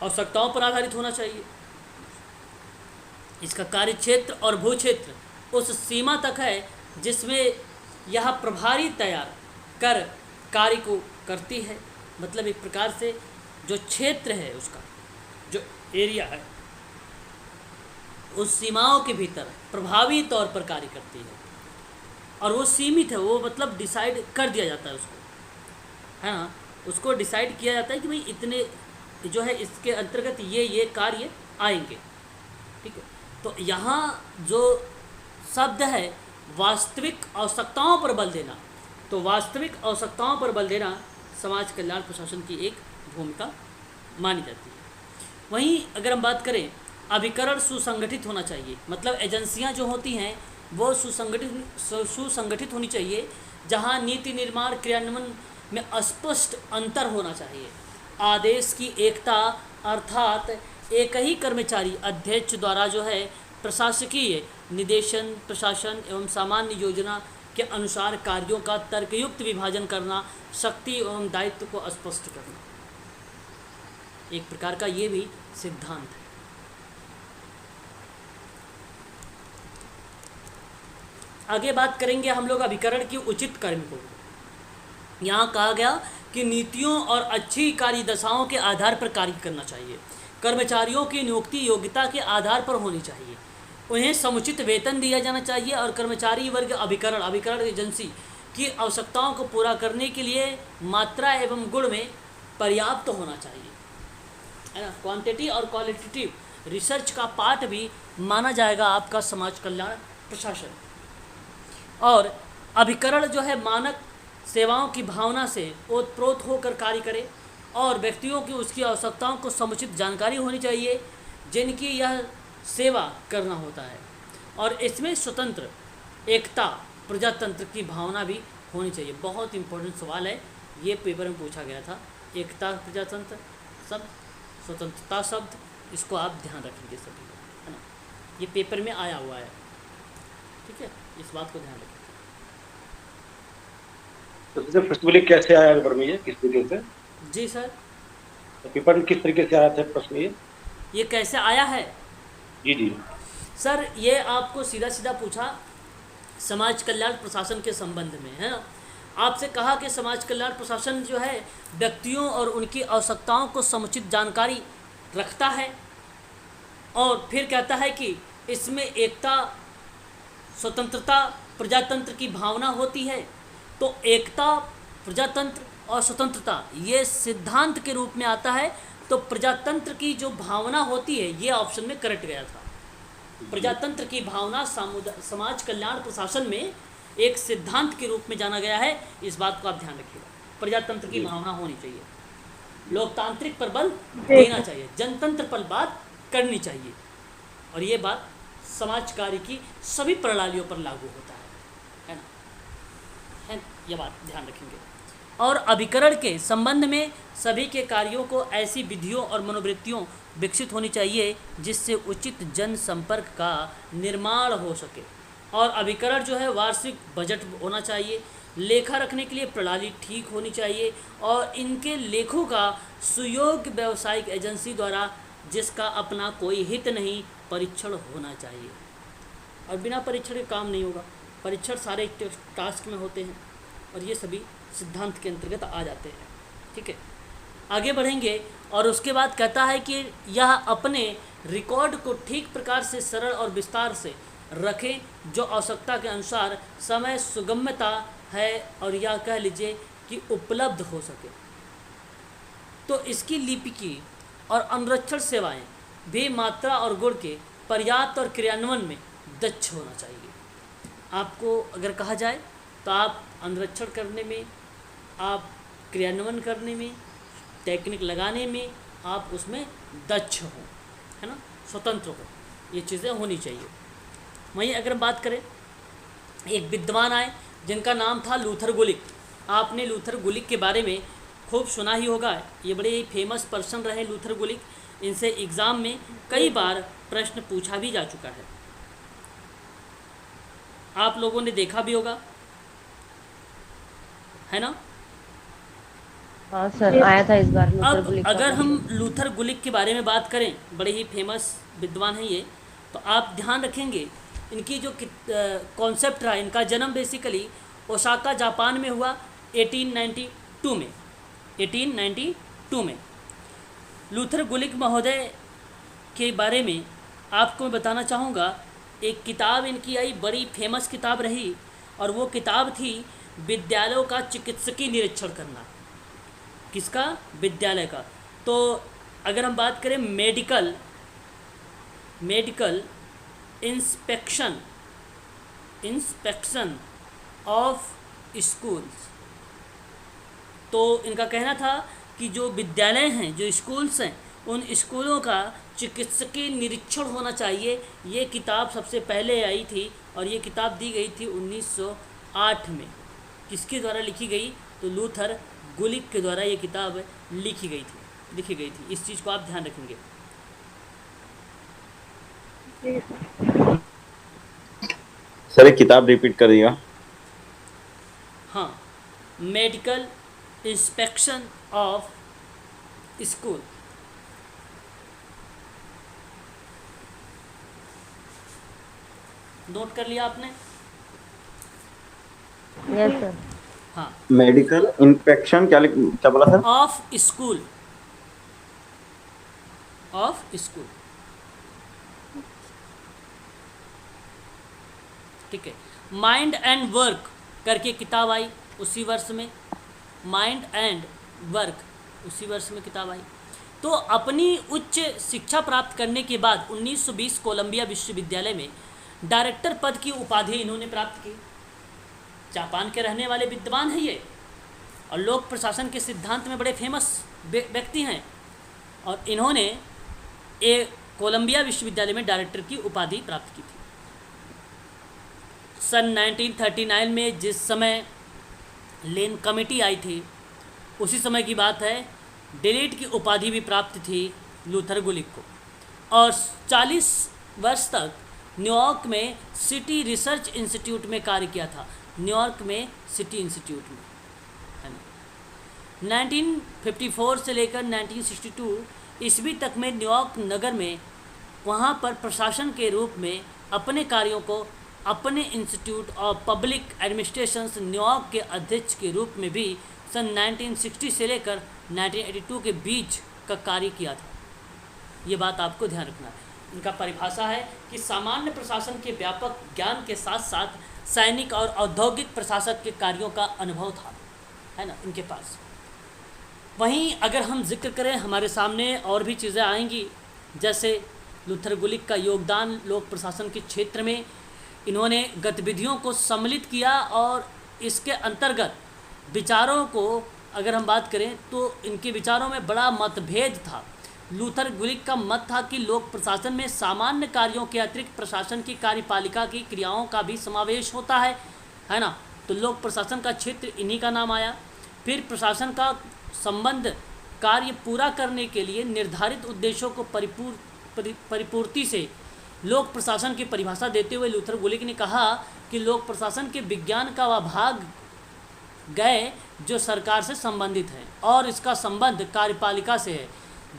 आवश्यकताओं पर आधारित होना चाहिए। इसका कार्य क्षेत्र और भू क्षेत्र उस सीमा तक है जिसमें यह प्रभारी तैयार कर कार्य को करती है। मतलब एक प्रकार से जो क्षेत्र है उसका जो एरिया है उस सीमाओं के भीतर प्रभावी तौर पर कार्य करती है और वो सीमित है। वो मतलब डिसाइड कर दिया जाता है उसको, है ना। उसको डिसाइड किया जाता है कि भाई इतने जो है इसके अंतर्गत ये कार्य आएंगे, ठीक है। तो यहाँ जो शब्द है वास्तविक आवश्यकताओं पर बल देना, तो वास्तविक आवश्यकताओं पर बल देना समाज कल्याण प्रशासन की एक भूमिका मानी जाती है। वहीं अगर हम बात करें अभिकरण सुसंगठित होना चाहिए। मतलब एजेंसियां जो होती हैं वो सुसंगठित होनी चाहिए, जहां नीति निर्माण क्रियान्वयन में स्पष्ट अंतर होना चाहिए। आदेश की एकता अर्थात एक ही कर्मचारी अध्यक्ष द्वारा जो है प्रशासकीय निदेशन प्रशासन एवं सामान्य योजना के अनुसार कार्यों का तर्कयुक्त विभाजन करना, शक्ति एवं दायित्व को स्पष्ट करना, एक प्रकार का ये भी सिद्धांत है। आगे बात करेंगे हम लोग अभिकरण की उचित कर्म को। यहाँ कहा गया कि नीतियों और अच्छी कार्य दशाओं के आधार पर कार्य करना चाहिए। कर्मचारियों की नियुक्ति योग्यता के आधार पर होनी चाहिए। उन्हें समुचित वेतन दिया जाना चाहिए और कर्मचारी वर्ग अभिकरण एजेंसी की आवश्यकताओं को पूरा करने के लिए मात्रा एवं गुण में पर्याप्त होना चाहिए, है ना। क्वांटिटी और क्वालिटेटिव रिसर्च का पार्ट भी माना जाएगा आपका समाज कल्याण प्रशासन। और अभिकरण जो है मानक सेवाओं की भावना से ओतप्रोत होकर कार्य करे और व्यक्तियों की उसकी आवश्यकताओं को समुचित जानकारी होनी चाहिए जिनकी यह सेवा करना होता है। और इसमें स्वतंत्र एकता प्रजातंत्र की भावना भी होनी चाहिए। बहुत इंपॉर्टेंट सवाल है, ये पेपर में पूछा गया था। एकता प्रजातंत्र शब्द, स्वतंत्रता शब्द, इसको आप ध्यान रखेंगे सभी, है ना। ये पेपर में आया हुआ है, ठीक है, इस बात को ध्यान रखें। तो सर फर्स्ट वाले कैसे आया पेपर में, ये किस तरीके से? जी सर, तो पेपर में किस तरीके से आया था प्रश्न ये कैसे आया है? जी जी सर ये आपको सीधा सीधा पूछा समाज कल्याण प्रशासन के संबंध में, है ना। आपसे कहा कि समाज कल्याण प्रशासन जो है व्यक्तियों और उनकी आवश्यकताओं को समुचित जानकारी रखता है और फिर कहता है कि इसमें एकता स्वतंत्रता प्रजातंत्र की भावना होती है। तो एकता प्रजातंत्र और स्वतंत्रता ये सिद्धांत के रूप में आता है। तो प्रजातंत्र की जो भावना होती है ये ऑप्शन में करेक्ट गया था। प्रजातंत्र की भावना समाज कल्याण प्रशासन में एक सिद्धांत के रूप में जाना गया है। इस बात को आप ध्यान रखिएगा। प्रजातंत्र की भावना होनी चाहिए, लोकतांत्रिक पर बल देना चाहिए, जनतंत्र पर बात करनी चाहिए और ये बात समाज कार्य की सभी प्रणालियों पर लागू होता है ना, है ये बात ध्यान रखेंगे। और अभिकरण के संबंध में सभी के कार्यों को ऐसी विधियों और मनोवृत्तियों विकसित होनी चाहिए जिससे उचित जनसंपर्क का निर्माण हो सके। और अभिकरण जो है वार्षिक बजट होना चाहिए, लेखा रखने के लिए प्रणाली ठीक होनी चाहिए और इनके लेखों का सुयोग्य व्यावसायिक एजेंसी द्वारा जिसका अपना कोई हित नहीं परीक्षण होना चाहिए। और बिना परीक्षण के काम नहीं होगा। परीक्षण सारे टास्क में होते हैं और ये सभी सिद्धांत के अंतर्गत आ जाते हैं, ठीक है। आगे बढ़ेंगे और उसके बाद कहता है कि यह अपने रिकॉर्ड को ठीक प्रकार से सरल और विस्तार से रखें जो आवश्यकता के अनुसार समय सुगम्यता है और यह कह लीजिए कि उपलब्ध हो सके। तो इसकी लिपिकी और अनुरक्षण सेवाएं भी मात्रा और गुण के पर्याप्त और क्रियान्वयन में दक्ष होना चाहिए। आपको अगर कहा जाए तो आप अनुरक्षण करने में, आप क्रियान्वयन करने में, टेक्निक लगाने में आप उसमें दक्ष हो, है ना, स्वतंत्र हो, ये चीज़ें होनी चाहिए। वहीं अगर हम बात करें, एक विद्वान आए जिनका नाम था लूथर गुलिक। आपने लूथर गुलिक के बारे में खूब सुना ही होगा। ये बड़े ही फेमस पर्सन रहे लूथर गुलिक। इनसे एग्ज़ाम में कई बार प्रश्न पूछा भी जा चुका है, आप लोगों ने देखा भी होगा, है ना। हाँ सर, आया था इस बार लूथर अब गुलिक का अगर हम क्वेश्चन। लूथर गुलिक के बारे में बात करें, बड़े ही फेमस विद्वान हैं ये, तो आप ध्यान रखेंगे इनकी जो कॉन्सेप्ट रहा, इनका जन्म बेसिकली ओसाका जापान में हुआ 1892 में। 1892 में लूथर गुलिक महोदय के बारे में आपको मैं बताना चाहूँगा। एक किताब इनकी आई, बड़ी फेमस किताब रही, और वो किताब थी विद्यालयों का चिकित्सकीय निरीक्षण करना। किसका? विद्यालय का। तो अगर हम बात करें मेडिकल इंस्पेक्शन ऑफ स्कूल्स, तो इनका कहना था कि जो विद्यालय हैं, जो स्कूल्स हैं, उन स्कूलों का चिकित्सकीय निरीक्षण होना चाहिए। ये किताब सबसे पहले आई थी और ये किताब दी गई थी 1908 में। किसके द्वारा लिखी गई? तो लूथर गुलिक के द्वारा ये किताब लिखी गई थी। इस चीज़ को आप ध्यान रखेंगे। जी सर। सर एक किताब रिपीट कर दिया। हाँ, medical inspection of school. Note कर लिया आपने? Yes sir. हाँ, मेडिकल इंस्पेक्शन क्या बोला सर? Of school. ठीक है। माइंड एंड वर्क करके किताब आई उसी वर्ष में। माइंड एंड वर्क उसी वर्ष में किताब आई। तो अपनी उच्च शिक्षा प्राप्त करने के बाद 1920 कोलंबिया विश्वविद्यालय में डायरेक्टर पद की उपाधि इन्होंने प्राप्त की। जापान के रहने वाले विद्वान हैं ये, और लोक प्रशासन के सिद्धांत में बड़े फेमस व्यक्ति हैं, और इन्होंने कोलंबिया विश्वविद्यालय में डायरेक्टर की उपाधि प्राप्त की थी। सन 1939 में जिस समय लेन कमेटी आई थी, उसी समय की बात है, डिलीट की उपाधि भी प्राप्त थी लूथर गुलिक को। और 40 वर्ष तक न्यूयॉर्क में सिटी रिसर्च इंस्टीट्यूट में कार्य किया था। न्यूयॉर्क में सिटी इंस्टीट्यूट में, है ना। 1954 से लेकर 1962 ईस्वी तक में न्यूयॉर्क नगर में, वहाँ पर प्रशासन के रूप में अपने कार्यों को अपने institute of public administrations New York के अध्यक्ष के रूप में भी सन 1960 से लेकर 1982 के बीच का कार्य किया था। ये बात आपको ध्यान रखना है। इनका परिभाषा है कि सामान्य प्रशासन के व्यापक ज्ञान के साथ साथ सैनिक और औद्योगिक प्रशासक के कार्यों का अनुभव था, है ना, इनके पास। वहीं अगर हम जिक्र करें, हमारे सामने और भी चीज़ें आएंगी, जैसे लूथर गुलिक का योगदान लोक प्रशासन के क्षेत्र में। इन्होंने गतिविधियों को सम्मिलित किया, और इसके अंतर्गत विचारों को अगर हम बात करें तो इनके विचारों में बड़ा मतभेद था। लूथर गुलिक का मत था कि लोक प्रशासन में सामान्य कार्यों के अतिरिक्त प्रशासन की कार्यपालिका की क्रियाओं का भी समावेश होता है ना। तो लोक प्रशासन का क्षेत्र इन्हीं का नाम आया। फिर प्रशासन का संबंध कार्य पूरा करने के लिए निर्धारित उद्देश्यों को परिपूर्ति से लोक प्रशासन की परिभाषा देते हुए लूथर गुलिक ने कहा कि लोक प्रशासन के विज्ञान का वह भाग गए जो सरकार से संबंधित है, और इसका संबंध कार्यपालिका से है,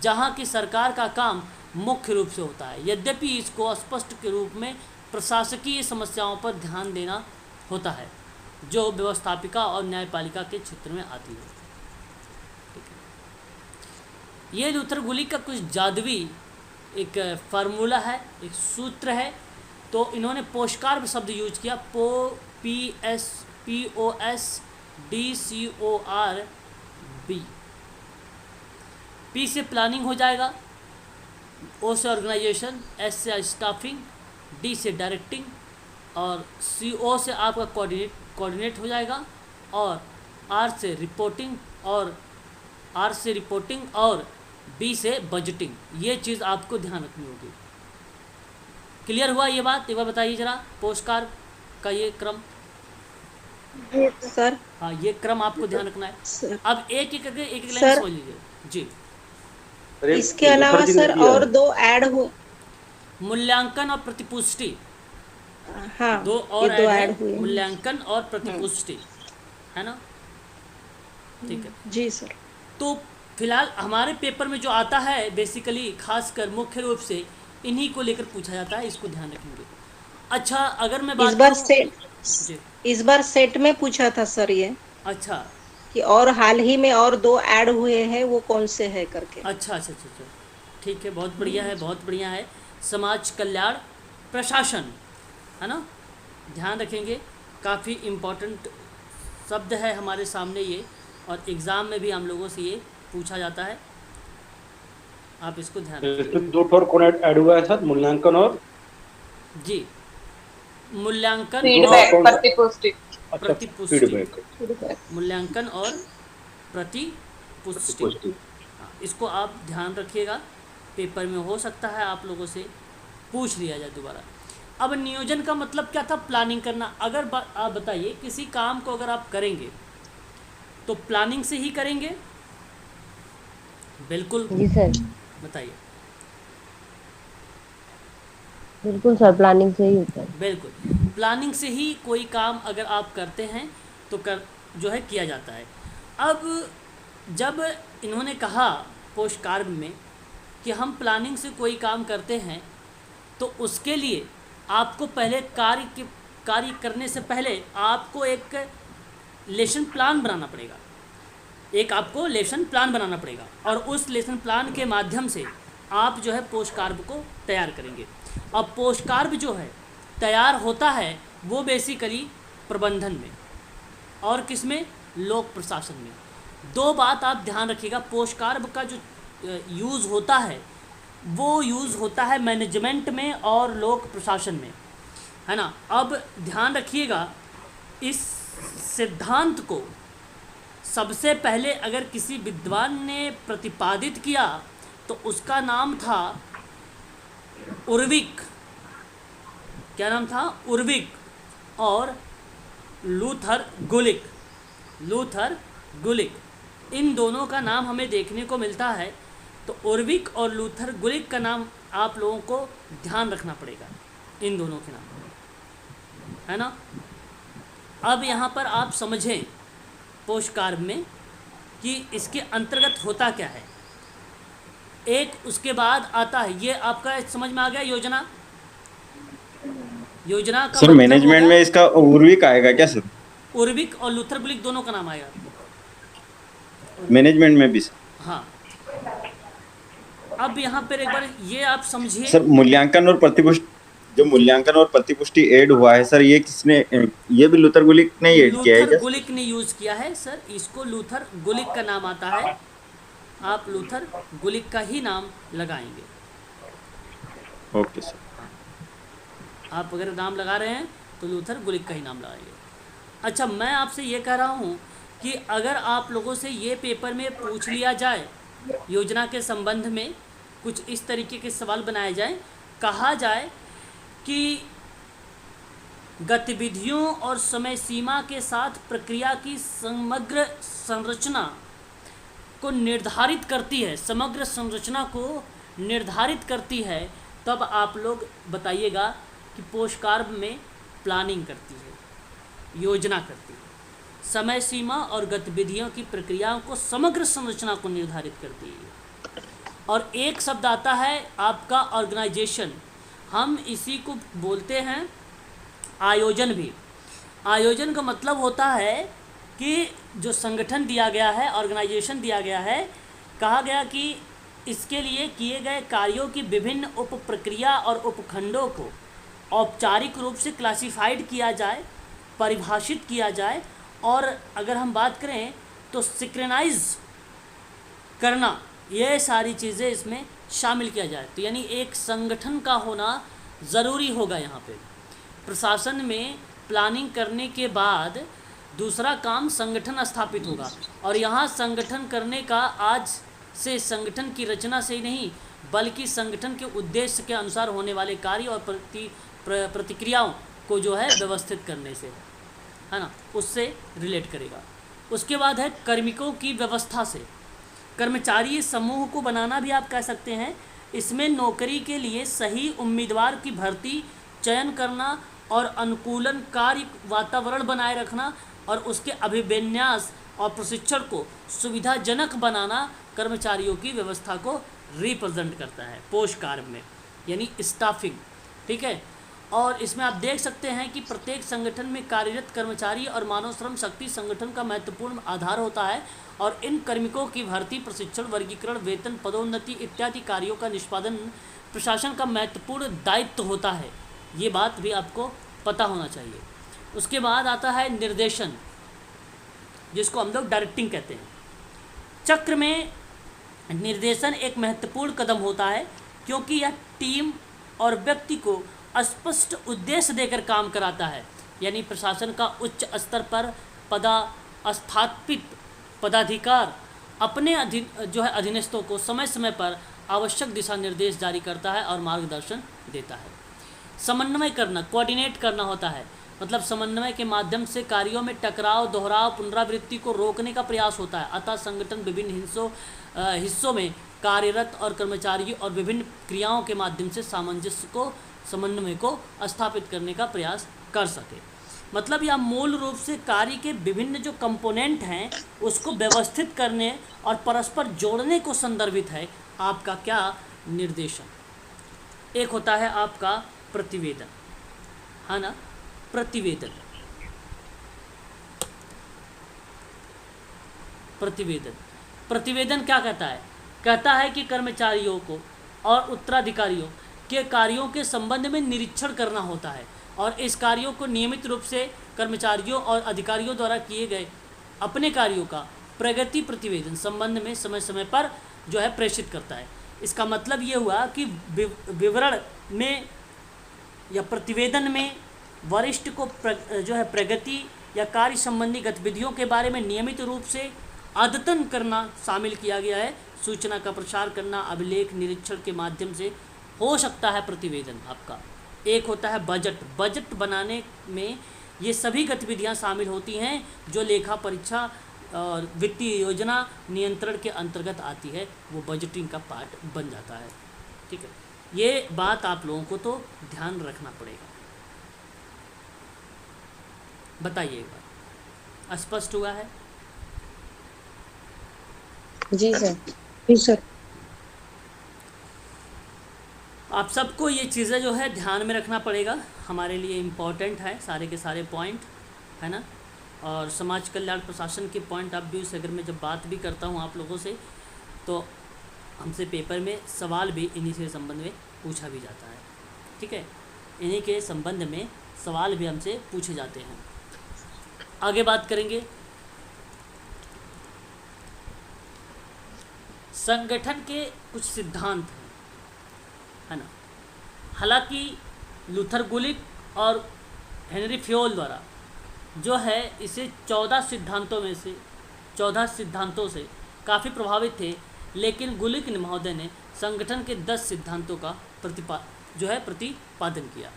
जहाँ की सरकार का काम मुख्य रूप से होता है। यद्यपि इसको स्पष्ट के रूप में प्रशासकीय समस्याओं पर ध्यान देना होता है, जो व्यवस्थापिका और न्यायपालिका के क्षेत्र में आती है। ठीक है। ये लूथर गुलिक का कुछ जादुई एक फार्मूला है, एक सूत्र है। तो इन्होंने पोषकार शब्द यूज किया, POS DCORB। P से प्लानिंग हो जाएगा, O से ऑर्गेनाइजेशन, S से स्टाफिंग, D से डायरेक्टिंग और CO से आपका कोऑर्डिनेट हो जाएगा और R से रिपोर्टिंग और B से बजटिंग। ये चीज़ आपको ध्यान रखनी होगी। क्लियर हुआ ये बात? एक बार बताइए जरा पोस्ट कार्ड का ये क्रम। जी सर हाँ, ये क्रम आपको ध्यान रखना है। सर अब एक एक करके एक लाइन सर, समझ लीजिए जी। सर, एक इसके अलावा दूसरा चीज़ सर ये है। और दो ऐड हुए। मूल्यांकन और प्रतिपुष्टि, हाँ, दो ये और दो ऐड ऐड है, हुए। मूल्यांकन और प्रतिपुष्टि, है ना? ठीक है। जी सर। तो फिलहाल हमारे पेपर में जो आता है बेसिकली खासकर मुख्य रूप से इन्हीं को लेकर पूछा जाता है, इसको ध्यान रखेंगे। अच्छा, अगर मैं बात करूं जी, इस बार सेट में पूछा था सर ये अच्छा कि और हाल ही में और दो ऐड हुए हैं, वो कौन से है करके। अच्छा अच्छा अच्छा अच्छा, ठीक है, बहुत बढ़िया है, बहुत बढ़िया है। समाज कल्याण प्रशासन, है ना? ध्यान रखेंगे, काफ़ी इम्पोर्टेंट शब्द है हमारे सामने ये, और एग्ज़ाम में भी हम लोगों से ये पूछा जाता है, आप इसको ध्यान रखें इसमें दो ठोर कौन ऐड हुआ है सर, मूल्यांकन और जी। मूल्यांकन फीडबैक, और प्रतिपुष्टि। अच्छा प्रतिपुष्टि, फीडबैक मूल्यांकन और प्रतिपुष्टि, प्रतिपुष्टि। हाँ, इसको आप ध्यान रखिएगा, पेपर में हो सकता है आप लोगों से पूछ लिया जाए दोबारा। अब नियोजन का मतलब क्या था? प्लानिंग करना। अगर आप बताइए, किसी काम को अगर आप करेंगे तो प्लानिंग से ही करेंगे? बिल्कुल, जी सर, बताइए। बिल्कुल सर, प्लानिंग से ही होता है। बिल्कुल, प्लानिंग से ही कोई काम अगर आप करते हैं तो जो है किया जाता है। अब जब इन्होंने कहा पोस्ट कार्ड में कि हम प्लानिंग से कोई काम करते हैं, तो उसके लिए आपको पहले कार्य करने से पहले आपको एक लेसन प्लान बनाना पड़ेगा, आपको लेसन प्लान बनाना पड़ेगा, और उस लेसन प्लान के माध्यम से आप जो है पोस्ट कार्ड को तैयार करेंगे। अब पोस्ट कार्ड जो है तैयार होता है वो बेसिकली प्रबंधन में और किस में? लोक प्रशासन में। दो बात आप ध्यान रखिएगा, पोस्ट कार्ड का जो यूज़ होता है वो यूज़ होता है मैनेजमेंट में और लोक प्रशासन में, है ना? अब ध्यान रखिएगा, इस सिद्धांत को सबसे पहले अगर किसी विद्वान ने प्रतिपादित किया तो उसका नाम था उर्विक। क्या नाम था? उर्विक और लूथर गुलिक। इन दोनों का नाम हमें देखने को मिलता है। तो उर्विक और लूथर गुलिक का नाम आप लोगों को ध्यान रखना पड़ेगा, इन दोनों के नाम, है ना? अब यहाँ पर आप समझें पोस्ट कार्ड में कि इसके अंतर्गत होता क्या है। एक उसके बाद आता है, ये आपका समझ में आ गया योजना का सर मतलब मैनेजमेंट होगा में इसका उर्विक आएगा क्या सर? उर्विक और लूथर गुलिक दोनों का नाम आएगा। मैनेजमेंट में भी सर? हाँ, अब यहाँ पर एक बार ये आप समझिए, सर मूल्यांकन और प्रतिपुष्टि, जो मूल्यांकन और प्रतिपुष्टि ऐड हुआ है सर, ये किसने, ये भी लूथर गुलिक ने ऐड किया है लूथर क्या? गुलिक ने यूज़ किया है सर, इसको लूथर गुलिक का नाम आता है, आप लूथर गुलिक का ही नाम लगाएंगे। Okay sir. आप अगर नाम लगा रहे हैं तो लूथर गुलिक का ही नाम लगाएंगे। अच्छा, मैं आपसे ये कह रहा हूँ कि अगर आप लोगों से ये पेपर में पूछ लिया जाए, योजना के संबंध में कुछ इस तरीके के सवाल बनाए जाएं, कहा जाए कि गतिविधियों और समय सीमा के साथ प्रक्रिया की समग्र संरचना को निर्धारित करती है, समग्र संरचना को निर्धारित करती है, तब आप लोग बताइएगा कि पोस्ट कार्ड में प्लानिंग करती है, योजना करती है, समय सीमा और गतिविधियों की प्रक्रियाओं को समग्र संरचना को निर्धारित करती है। और एक शब्द आता है आपका ऑर्गेनाइजेशन, हम इसी को बोलते हैं आयोजन भी। आयोजन का मतलब होता है कि जो संगठन दिया गया है, ऑर्गेनाइजेशन दिया गया है, कहा गया कि इसके लिए किए गए कार्यों की विभिन्न उप प्रक्रिया और उपखंडों को औपचारिक रूप से क्लासिफाइड किया जाए, परिभाषित किया जाए और अगर हम बात करें तो सिंक्रोनाइज करना, ये सारी चीज़ें इसमें शामिल किया जाए। तो यानी एक संगठन का होना ज़रूरी होगा। यहाँ पे प्रशासन में प्लानिंग करने के बाद दूसरा काम संगठन स्थापित होगा, और यहाँ संगठन करने का आज से संगठन की रचना से ही नहीं, बल्कि संगठन के उद्देश्य के अनुसार होने वाले कार्य और प्रतिक्रियाओं को जो है व्यवस्थित करने से, है ना, उससे रिलेट करेगा। उसके बाद है कार्मिकों की व्यवस्था से। कर्मचारी समूह को बनाना भी आप कह सकते हैं। इसमें नौकरी के लिए सही उम्मीदवार की भर्ती, चयन करना और अनुकूलन कार्य वातावरण बनाए रखना और उसके अभिविन्यास और प्रशिक्षण को सुविधाजनक बनाना कर्मचारियों की व्यवस्था को रिप्रेजेंट करता है पोस्ट कार्य में, यानी स्टाफिंग। ठीक है। और इसमें आप देख सकते हैं कि प्रत्येक संगठन में कार्यरत कर्मचारी और मानव श्रम शक्ति संगठन का महत्वपूर्ण आधार होता है, और इन कार्मिकों की भर्ती, प्रशिक्षण, वर्गीकरण, वेतन, पदोन्नति इत्यादि कार्यों का निष्पादन प्रशासन का महत्वपूर्ण दायित्व होता है। ये बात भी आपको पता होना चाहिए। उसके बाद आता है निर्देशन, जिसको हम लोग डायरेक्टिंग कहते हैं। चक्र में निर्देशन एक महत्वपूर्ण कदम होता है, क्योंकि यह टीम और व्यक्ति को स्पष्ट उद्देश्य देकर काम कराता है। यानी प्रशासन का उच्च स्तर पर पदस्थापित पदाधिकार अपने अधीनस्थों को समय समय पर आवश्यक दिशा निर्देश जारी करता है और मार्गदर्शन देता है। समन्वय करना, कोऑर्डिनेट करना होता है, मतलब समन्वय के माध्यम से कार्यों में टकराव, दोहराव, पुनरावृत्ति को रोकने का प्रयास होता है। अतः संगठन विभिन्न हिस्सों में कार्यरत और कर्मचारियों और विभिन्न क्रियाओं के माध्यम से सामंजस्य को, समन्वय को स्थापित करने का प्रयास कर सके। मतलब यह मूल रूप से कार्य के विभिन्न जो कंपोनेंट हैं उसको व्यवस्थित करने और परस्पर जोड़ने को संदर्भित है आपका क्या निर्देशन। एक होता है आपका प्रतिवेदन, है ना, प्रतिवेदन। प्रतिवेदन प्रतिवेदन क्या कहता है? कहता है कि कर्मचारियों को और उत्तराधिकारियों के कार्यों के संबंध में निरीक्षण करना होता है, और इस कार्यों को नियमित रूप से कर्मचारियों और अधिकारियों द्वारा किए गए अपने कार्यों का प्रगति प्रतिवेदन संबंध में समय समय पर जो है प्रेषित करता है। इसका मतलब ये हुआ कि विवरण में या प्रतिवेदन में वरिष्ठ को जो है प्रगति या कार्य संबंधी गतिविधियों के बारे में नियमित रूप से अद्यतन करना शामिल किया गया है। सूचना का प्रसार करना अभिलेख निरीक्षण के माध्यम से हो सकता है प्रतिवेदन आपका। एक होता है बजट। बजट बनाने में ये सभी गतिविधियां शामिल होती हैं जो लेखा परीक्षा और वित्तीय योजना नियंत्रण के अंतर्गत आती है, वो बजटिंग का पार्ट बन जाता है। ठीक है, ये बात आप लोगों को तो ध्यान रखना पड़ेगा। बताइए एक बार, स्पष्ट हुआ है? जी सर। जी सर। आप सबको ये चीज़ें जो है ध्यान में रखना पड़ेगा, हमारे लिए इम्पोर्टेंट है सारे के सारे पॉइंट, है ना। और समाज कल्याण प्रशासन के पॉइंट ऑफ व्यू से अगर मैं जब बात भी करता हूँ आप लोगों से, तो हमसे पेपर में सवाल भी इन्हीं से संबंध में पूछा भी जाता है। ठीक है, इन्हीं के संबंध में सवाल भी हमसे पूछे जाते हैं। आगे बात करेंगे संगठन के कुछ सिद्धांत हैं, है ना। हालांकि लूथर गुलिक और हेनरी फ्योल द्वारा जो है इसे 14 सिद्धांतों से काफ़ी प्रभावित थे, लेकिन गुलिक महोदय ने संगठन के 10 सिद्धांतों का प्रतिपादन किया।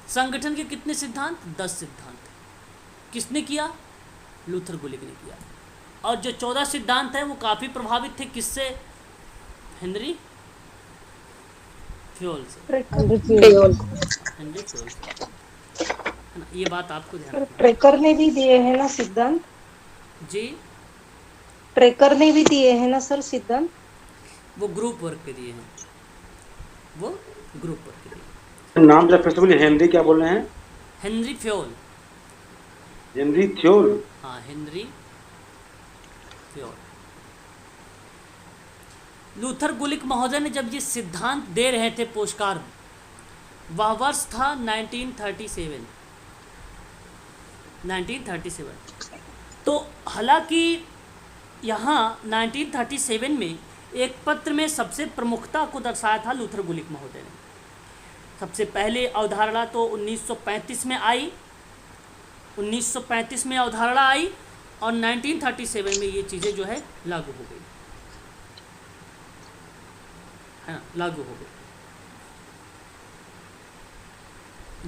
संगठन के कितने सिद्धांत? 10 सिद्धांत। किसने किया? लूथर गुलिक ने किया। और जो 14 सिद्धांत हैं वो काफ़ी प्रभावित थे किससे? हेनरी फ्योल से। हेनरी फ्योल से, है ना। ये बात आपको ध्यान रखना। ट्रेकर ने भी दिए हैं ना सिद्धांत जी? ट्रेकर ने भी दिए हैं ना सर सिद्धांत? वो ग्रुप वर्क के दिए हैं, वो ग्रुप वर्क के दिए। नाम जरा फिर से बोलिए, हेनरी क्या बोल रहे हैं? Henry Fayol. Henry Fayol. हाँ, हेनरी फ्योल। लूथर गुलिक महोदय ने जब ये सिद्धांत दे रहे थे पोस्टकार्ड, वह वर्ष था 1937। तो हालांकि यहाँ 1937 में एक पत्र में सबसे प्रमुखता को दर्शाया था लूथर गुलिक महोदय ने। सबसे पहले अवधारणा तो 1935 में आई, 1935 में अवधारणा आई और 1937 में ये चीज़ें जो है लागू हो गई, है ना, लागू हो गई।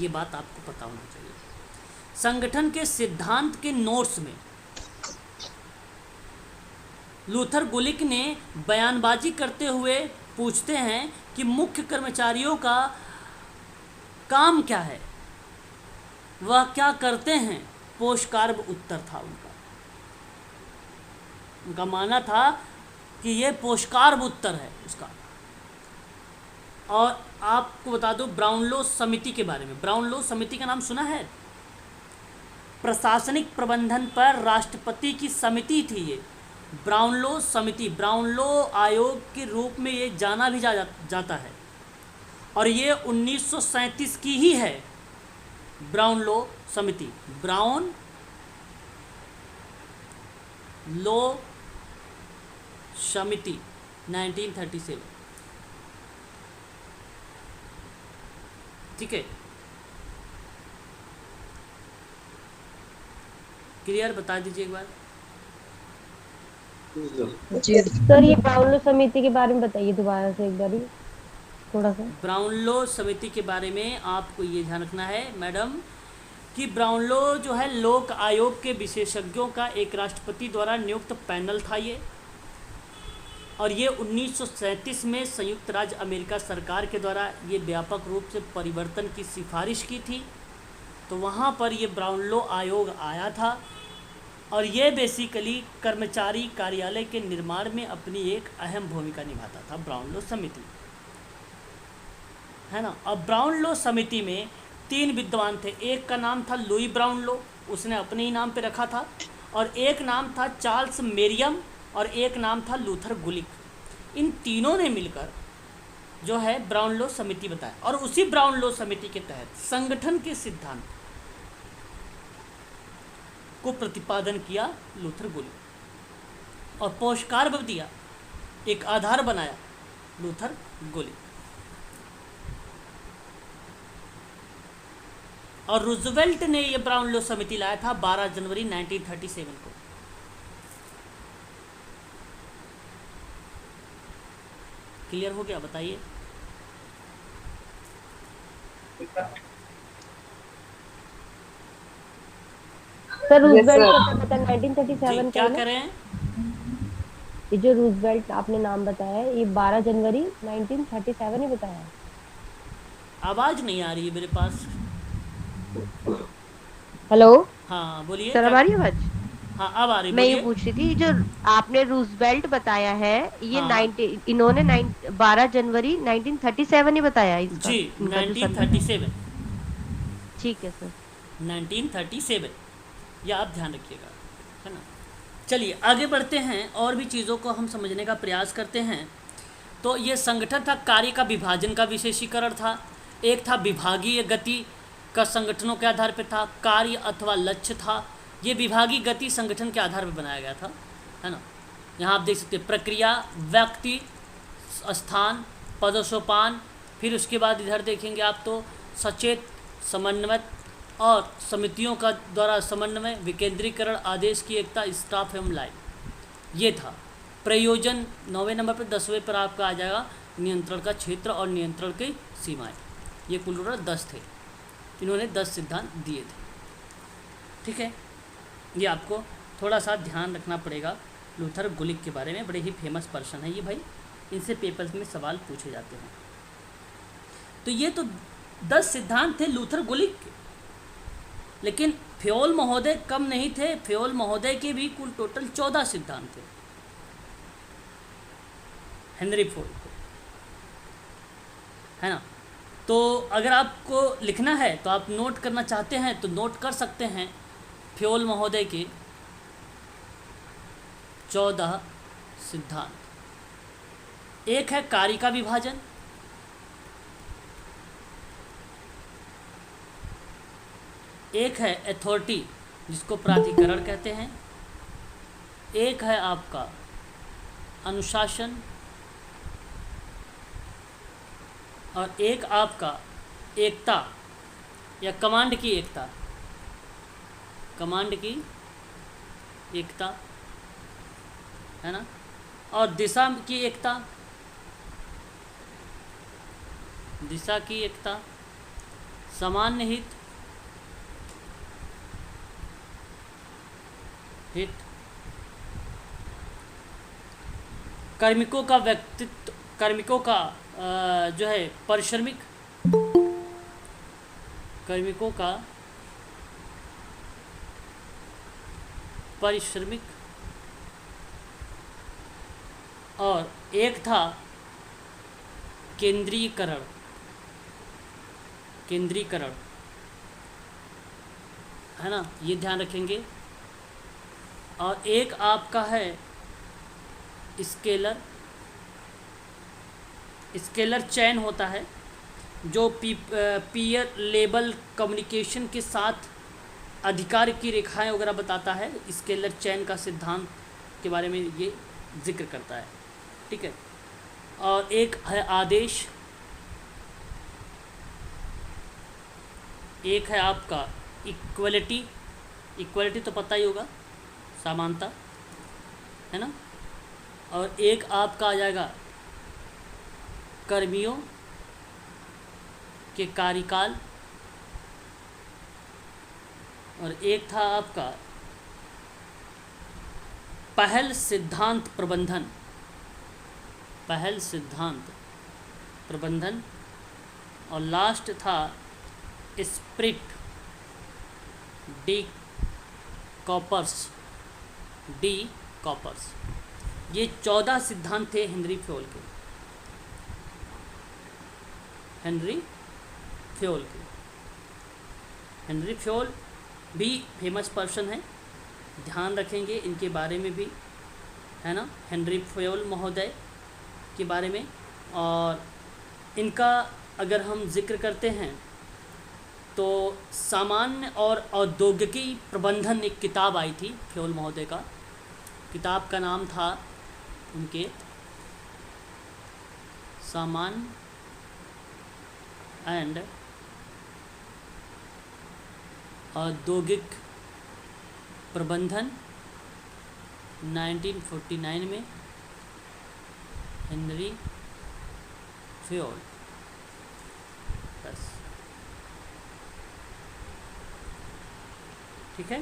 ये बात आपको पता होना चाहिए। संगठन के सिद्धांत के नोट्स में लूथर गुलिक ने बयानबाजी करते हुए पूछते हैं कि मुख्य कर्मचारियों का काम क्या है, वह क्या करते हैं। पोषकार्ब उत्तर था उनका मानना था कि ये पोषकार्ब उत्तर है उसका। और आपको बता दूं ब्राउनलो समिति के बारे में। ब्राउनलो समिति का नाम सुना है? प्रशासनिक प्रबंधन पर राष्ट्रपति की समिति थी ये ब्राउनलो समिति। ब्राउनलो आयोग के रूप में ये जाना भी जाता है और ये 1937 की ही है ब्राउनलो समिति। ब्राउन लो समिति 1937, ठीक है, क्लियर? बता दीजिए एक बार। जी सर, ये ब्राउनलो समिति के बारे में बताइए दोबारा से एक बार थोड़ा सा। ब्राउनलो समिति के बारे में आपको ये ध्यान रखना है मैडम कि ब्राउनलो जो है लोक आयोग के विशेषज्ञों का एक राष्ट्रपति द्वारा नियुक्त पैनल था ये, और ये 1937 में संयुक्त राज्य अमेरिका सरकार के द्वारा ये व्यापक रूप से परिवर्तन की सिफारिश की थी। तो वहाँ पर ये ब्राउनलो आयोग आया था और ये बेसिकली कर्मचारी कार्यालय के निर्माण में अपनी एक अहम भूमिका निभाता था ब्राउनलो समिति, है ना। अब ब्राउनलो समिति में 3 विद्वान थे। एक का नाम था लुई ब्राउनलो, उसने अपने ही नाम पे रखा था, और एक नाम था चार्ल्स मेरियम और एक नाम था लूथर गुलिक। इन तीनों ने मिलकर जो है ब्राउनलो समिति बताया और उसी ब्राउनलो समिति के तहत संगठन के सिद्धांत को प्रतिपादन किया लूथर गुलिक और पोषकार्ब दिया, एक आधार बनाया लूथर गुलिक। और रूजवेल्ट ने यह ब्राउनलो समिति लाया था 12 जनवरी 1937 को। क्लियर हो गया? बताइए। सर रूजवेल्ट का पता 1937 जी, का क्या है ना? कर रहे हैं? ये जो रूजवेल्ट आपने नाम बताया है ये 12 जनवरी 1937 ही बताया है। आवाज नहीं आ रही है मेरे पास। हेलो हाँ बोलिए। सर, अब आ रही है आवाज? हाँ अब आ रही, मैं ये बोलिए। पूछ रही थी, जो आपने रूजवेल्ट बताया है ये हाँ। इन्होंने 12 जनवरी 1937 ही बताया है इसका? जी इनका जो सन- 1937, ठीक है सर। 1937 यह आप ध्यान रखिएगा, है ना। चलिए आगे बढ़ते हैं और भी चीज़ों को हम समझने का प्रयास करते हैं। तो ये संगठन था, कार्य का विभाजन का विशेषीकरण था। एक था विभागीय गति का संगठनों के आधार पर था, कार्य अथवा लक्ष्य था। ये विभागीय गति संगठन के आधार पर बनाया गया था, है ना। यहाँ आप देख सकते हैं प्रक्रिया, व्यक्ति, स्थान, पदोसोपान, फिर उसके बाद इधर देखेंगे आप तो सचेत, समन्वय और समितियों का द्वारा समन्वय, विकेंद्रीकरण, आदेश की एकता, स्टाफ एवं लाइन, ये था। प्रयोजन 9वें नंबर पर, 10वें पर आपका आ जाएगा नियंत्रण का क्षेत्र और नियंत्रण की सीमाएं। ये कुल टोटल 10 थे। इन्होंने 10 सिद्धांत दिए थे, ठीक है। ये आपको थोड़ा सा ध्यान रखना पड़ेगा लूथर गुलिक के बारे में। बड़े ही फेमस पर्सन है ये भाई, इनसे पेपर्स में सवाल पूछे जाते हैं। तो ये तो 10 सिद्धांत थे लूथर गुलिक के, लेकिन फ्योल महोदय कम नहीं थे। फ्योल महोदय के भी कुल टोटल 14 सिद्धांत थे हेनरी फ्योल को, है ना। तो अगर आपको लिखना है तो आप नोट करना चाहते हैं तो नोट कर सकते हैं फ्योल महोदय के 14 सिद्धांत। एक है कार्य का विभाजन, एक है अथॉरिटी जिसको प्राधिकरण कहते हैं, एक है आपका अनुशासन और एक आपका एकता या कमांड की एकता, कमांड की एकता है ना, और दिशा की एकता, दिशा की एकता, सामान्य हित, कार्मिकों का व्यक्तित्व, कार्मिकों का जो है परिश्रमिक, कार्मिकों का परिश्रमिक, और एक था केंद्रीकरण, केंद्रीकरण है ना, ये ध्यान रखेंगे। और एक आपका है स्केलर, स्केलर चैन होता है जो पीयर लेबल कम्युनिकेशन के साथ अधिकार की रेखाएं वगैरह बताता है। स्केलर चैन का सिद्धांत के बारे में ये जिक्र करता है, ठीक है। और एक है आदेश, एक है आपका इक्वलिटी, इक्वलिटी तो पता ही होगा, समानता है ना। और एक आपका आ जाएगा कर्मियों के कार्यकाल, और एक था आपका पहल सिद्धांत प्रबंधन, पहल सिद्धांत प्रबंधन, और लास्ट था esprit de corps, de corps. ये 14 सिद्धांत थे हेनरी फ्योल के, हेनरी फ्योल के। हेनरी फ्योल भी फेमस पर्सन है, ध्यान रखेंगे इनके बारे में भी, है ना, हेनरी फ्योल महोदय के बारे में। और इनका अगर हम जिक्र करते हैं तो सामान्य और औद्योगिकी प्रबंधन एक किताब आई थी फ्योल महोदय का, किताब का नाम था उनके सामान्य एंड औद्योगिक प्रबंधन, 1949 में हेनरी फ्योल। बस ठीक है।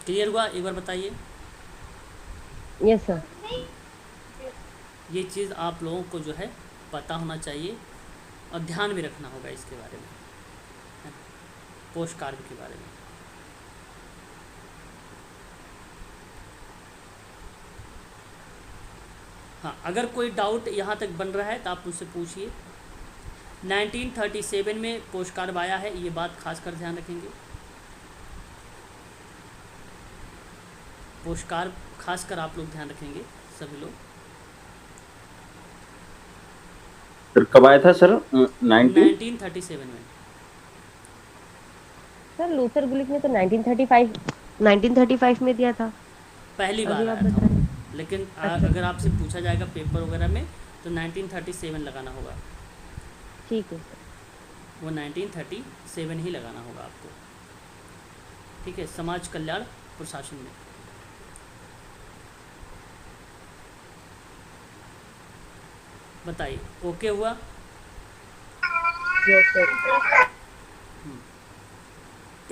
क्लियर हुआ? एक बार बताइए। Yes sir. ये चीज़ आप लोगों को जो है पता होना चाहिए और ध्यान भी रखना होगा इसके बारे में, पोस्ट कार्ड के बारे में। हाँ, अगर कोई डाउट यहाँ तक बन रहा है तो आप मुझसे पूछिए। 1937 में पोस्ट कार्ड आया है, ये बात खासकर ध्यान रखेंगे। पोस्ट कार्ड खासकर आप लोग ध्यान रखेंगे सभी लोग। सर कब आया था सर? 1937 में। सर लूथर गुलिक ने तो 1935 में दिया था, पहली अभी बार आप आया था, बताएं। लेकिन अच्छा। अगर आपसे पूछा जाएगा पेपर वगैरह में तो 1937 लगाना होगा, ठीक है सर। वो 1937 ही लगाना होगा आपको, ठीक है। समाज कल्याण प्रशासन में। बताइए, ओके हुआ? Yes sir.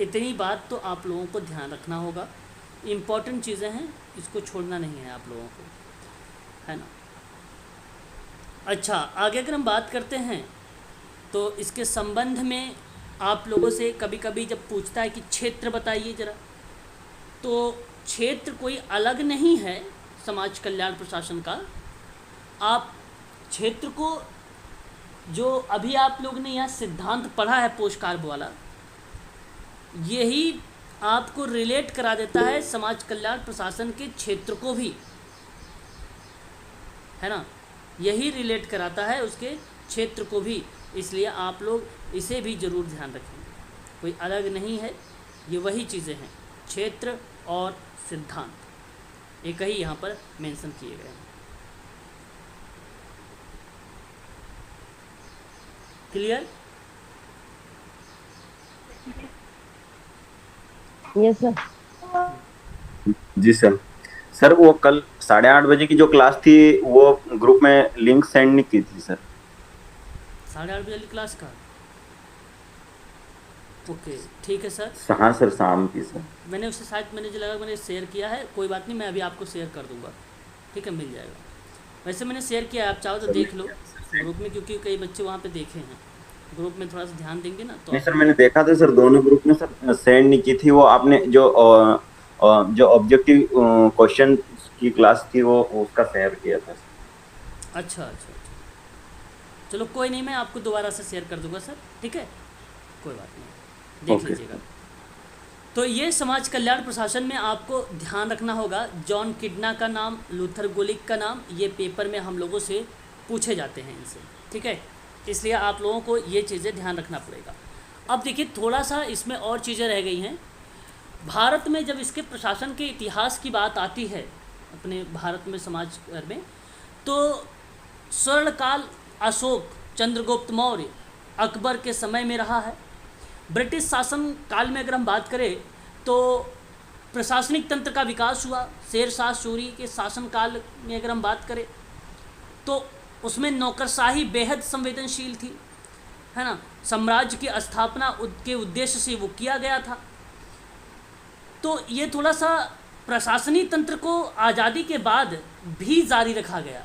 इतनी बात तो आप लोगों को ध्यान रखना होगा, इम्पॉर्टेंट चीज़ें हैं, इसको छोड़ना नहीं है आप लोगों को, है ना। अच्छा, आगे अगर हम बात करते हैं तो इसके संबंध में आप लोगों से कभी कभी जब पूछता है कि क्षेत्र बताइए ज़रा, तो क्षेत्र कोई अलग नहीं है समाज कल्याण प्रशासन का। आप क्षेत्र को, जो अभी आप लोग ने यहाँ सिद्धांत पढ़ा है पोस्ट कार्ड वाला, यही आपको रिलेट करा देता है समाज कल्याण प्रशासन के क्षेत्र को भी, है ना, यही रिलेट कराता है उसके क्षेत्र को भी। इसलिए आप लोग इसे भी ज़रूर ध्यान रखेंगे, कोई अलग नहीं है ये वही चीज़ें हैं, क्षेत्र और सिद्धांत, एक ही यहाँ पर मेंशन किए गए हैं। क्लियर? Yes sir. जी सर। सर वो कल 8:30 बजे की जो क्लास थी वो ग्रुप में लिंक सेंड नहीं की थी सर। 8:30 बजे वाली क्लास का? ओके ठीक है सर। हाँ सर, शाम की सर। मैंने उससे शायद मुझे लगा मैंने शेयर किया है, कोई बात नहीं, मैं अभी आपको शेयर कर दूंगा, ठीक है, मिल जाएगा। वैसे मैंने शेयर किया है, आप चाहो तो देख लो ग्रुप में, क्योंकि कई बच्चे वहाँ पे देखे हैं। ग्रुप में थोड़ा सा ध्यान देंगे ना तो नहीं सर, मैंने देखा था सर, दोनों ग्रुप में सर सेंड नहीं की थी वो। आपने जो ऑब्जेक्टिव क्वेश्चन की क्लास थी वो उसका शेयर किया था। अच्छा अच्छा अच्छा, चलो कोई नहीं, मैं आपको दोबारा से शेयर कर दूंगा सर, ठीक है, कोई बात नहीं, देख ओके। लीजिएगा। तो ये समाज कल्याण प्रशासन में आपको ध्यान रखना होगा, जॉन किडना का नाम, लूथर गुलिक का नाम, ये पेपर में हम लोगों से पूछे जाते हैं इनसे, ठीक है, इसलिए आप लोगों को ये चीज़ें ध्यान रखना पड़ेगा। अब देखिए थोड़ा सा इसमें और चीज़ें रह गई हैं। भारत में जब इसके प्रशासन के इतिहास की बात आती है, अपने भारत में समाज में, तो स्वर्णकाल अशोक चंद्रगुप्त मौर्य अकबर के समय में रहा है। ब्रिटिश शासन काल में अगर हम बात करें तो प्रशासनिक तंत्र का विकास हुआ। शेरशाह सूरी के शासनकाल में अगर हम बात करें तो उसमें नौकरशाही बेहद संवेदनशील थी, है ना, साम्राज्य की स्थापना के उद्देश्य से वो किया गया था। तो ये थोड़ा सा प्रशासनिक तंत्र को आज़ादी के बाद भी जारी रखा गया।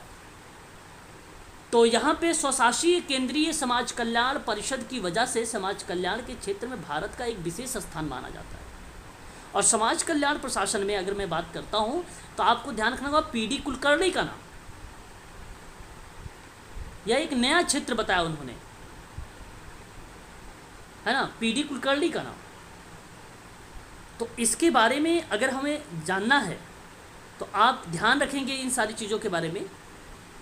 तो यहाँ पे स्वशासी केंद्रीय समाज कल्याण परिषद की वजह से समाज कल्याण के क्षेत्र में भारत का एक विशेष स्थान माना जाता है। और समाज कल्याण प्रशासन में अगर मैं बात करता हूँ तो आपको ध्यान रखना होगा पीडी कुलकर्णी का नाम, यह एक नया क्षेत्र बताया उन्होंने, है ना, पीडी कुलकर्णी का नाम। तो इसके बारे में अगर हमें जानना है तो आप ध्यान रखेंगे इन सारी चीज़ों के बारे में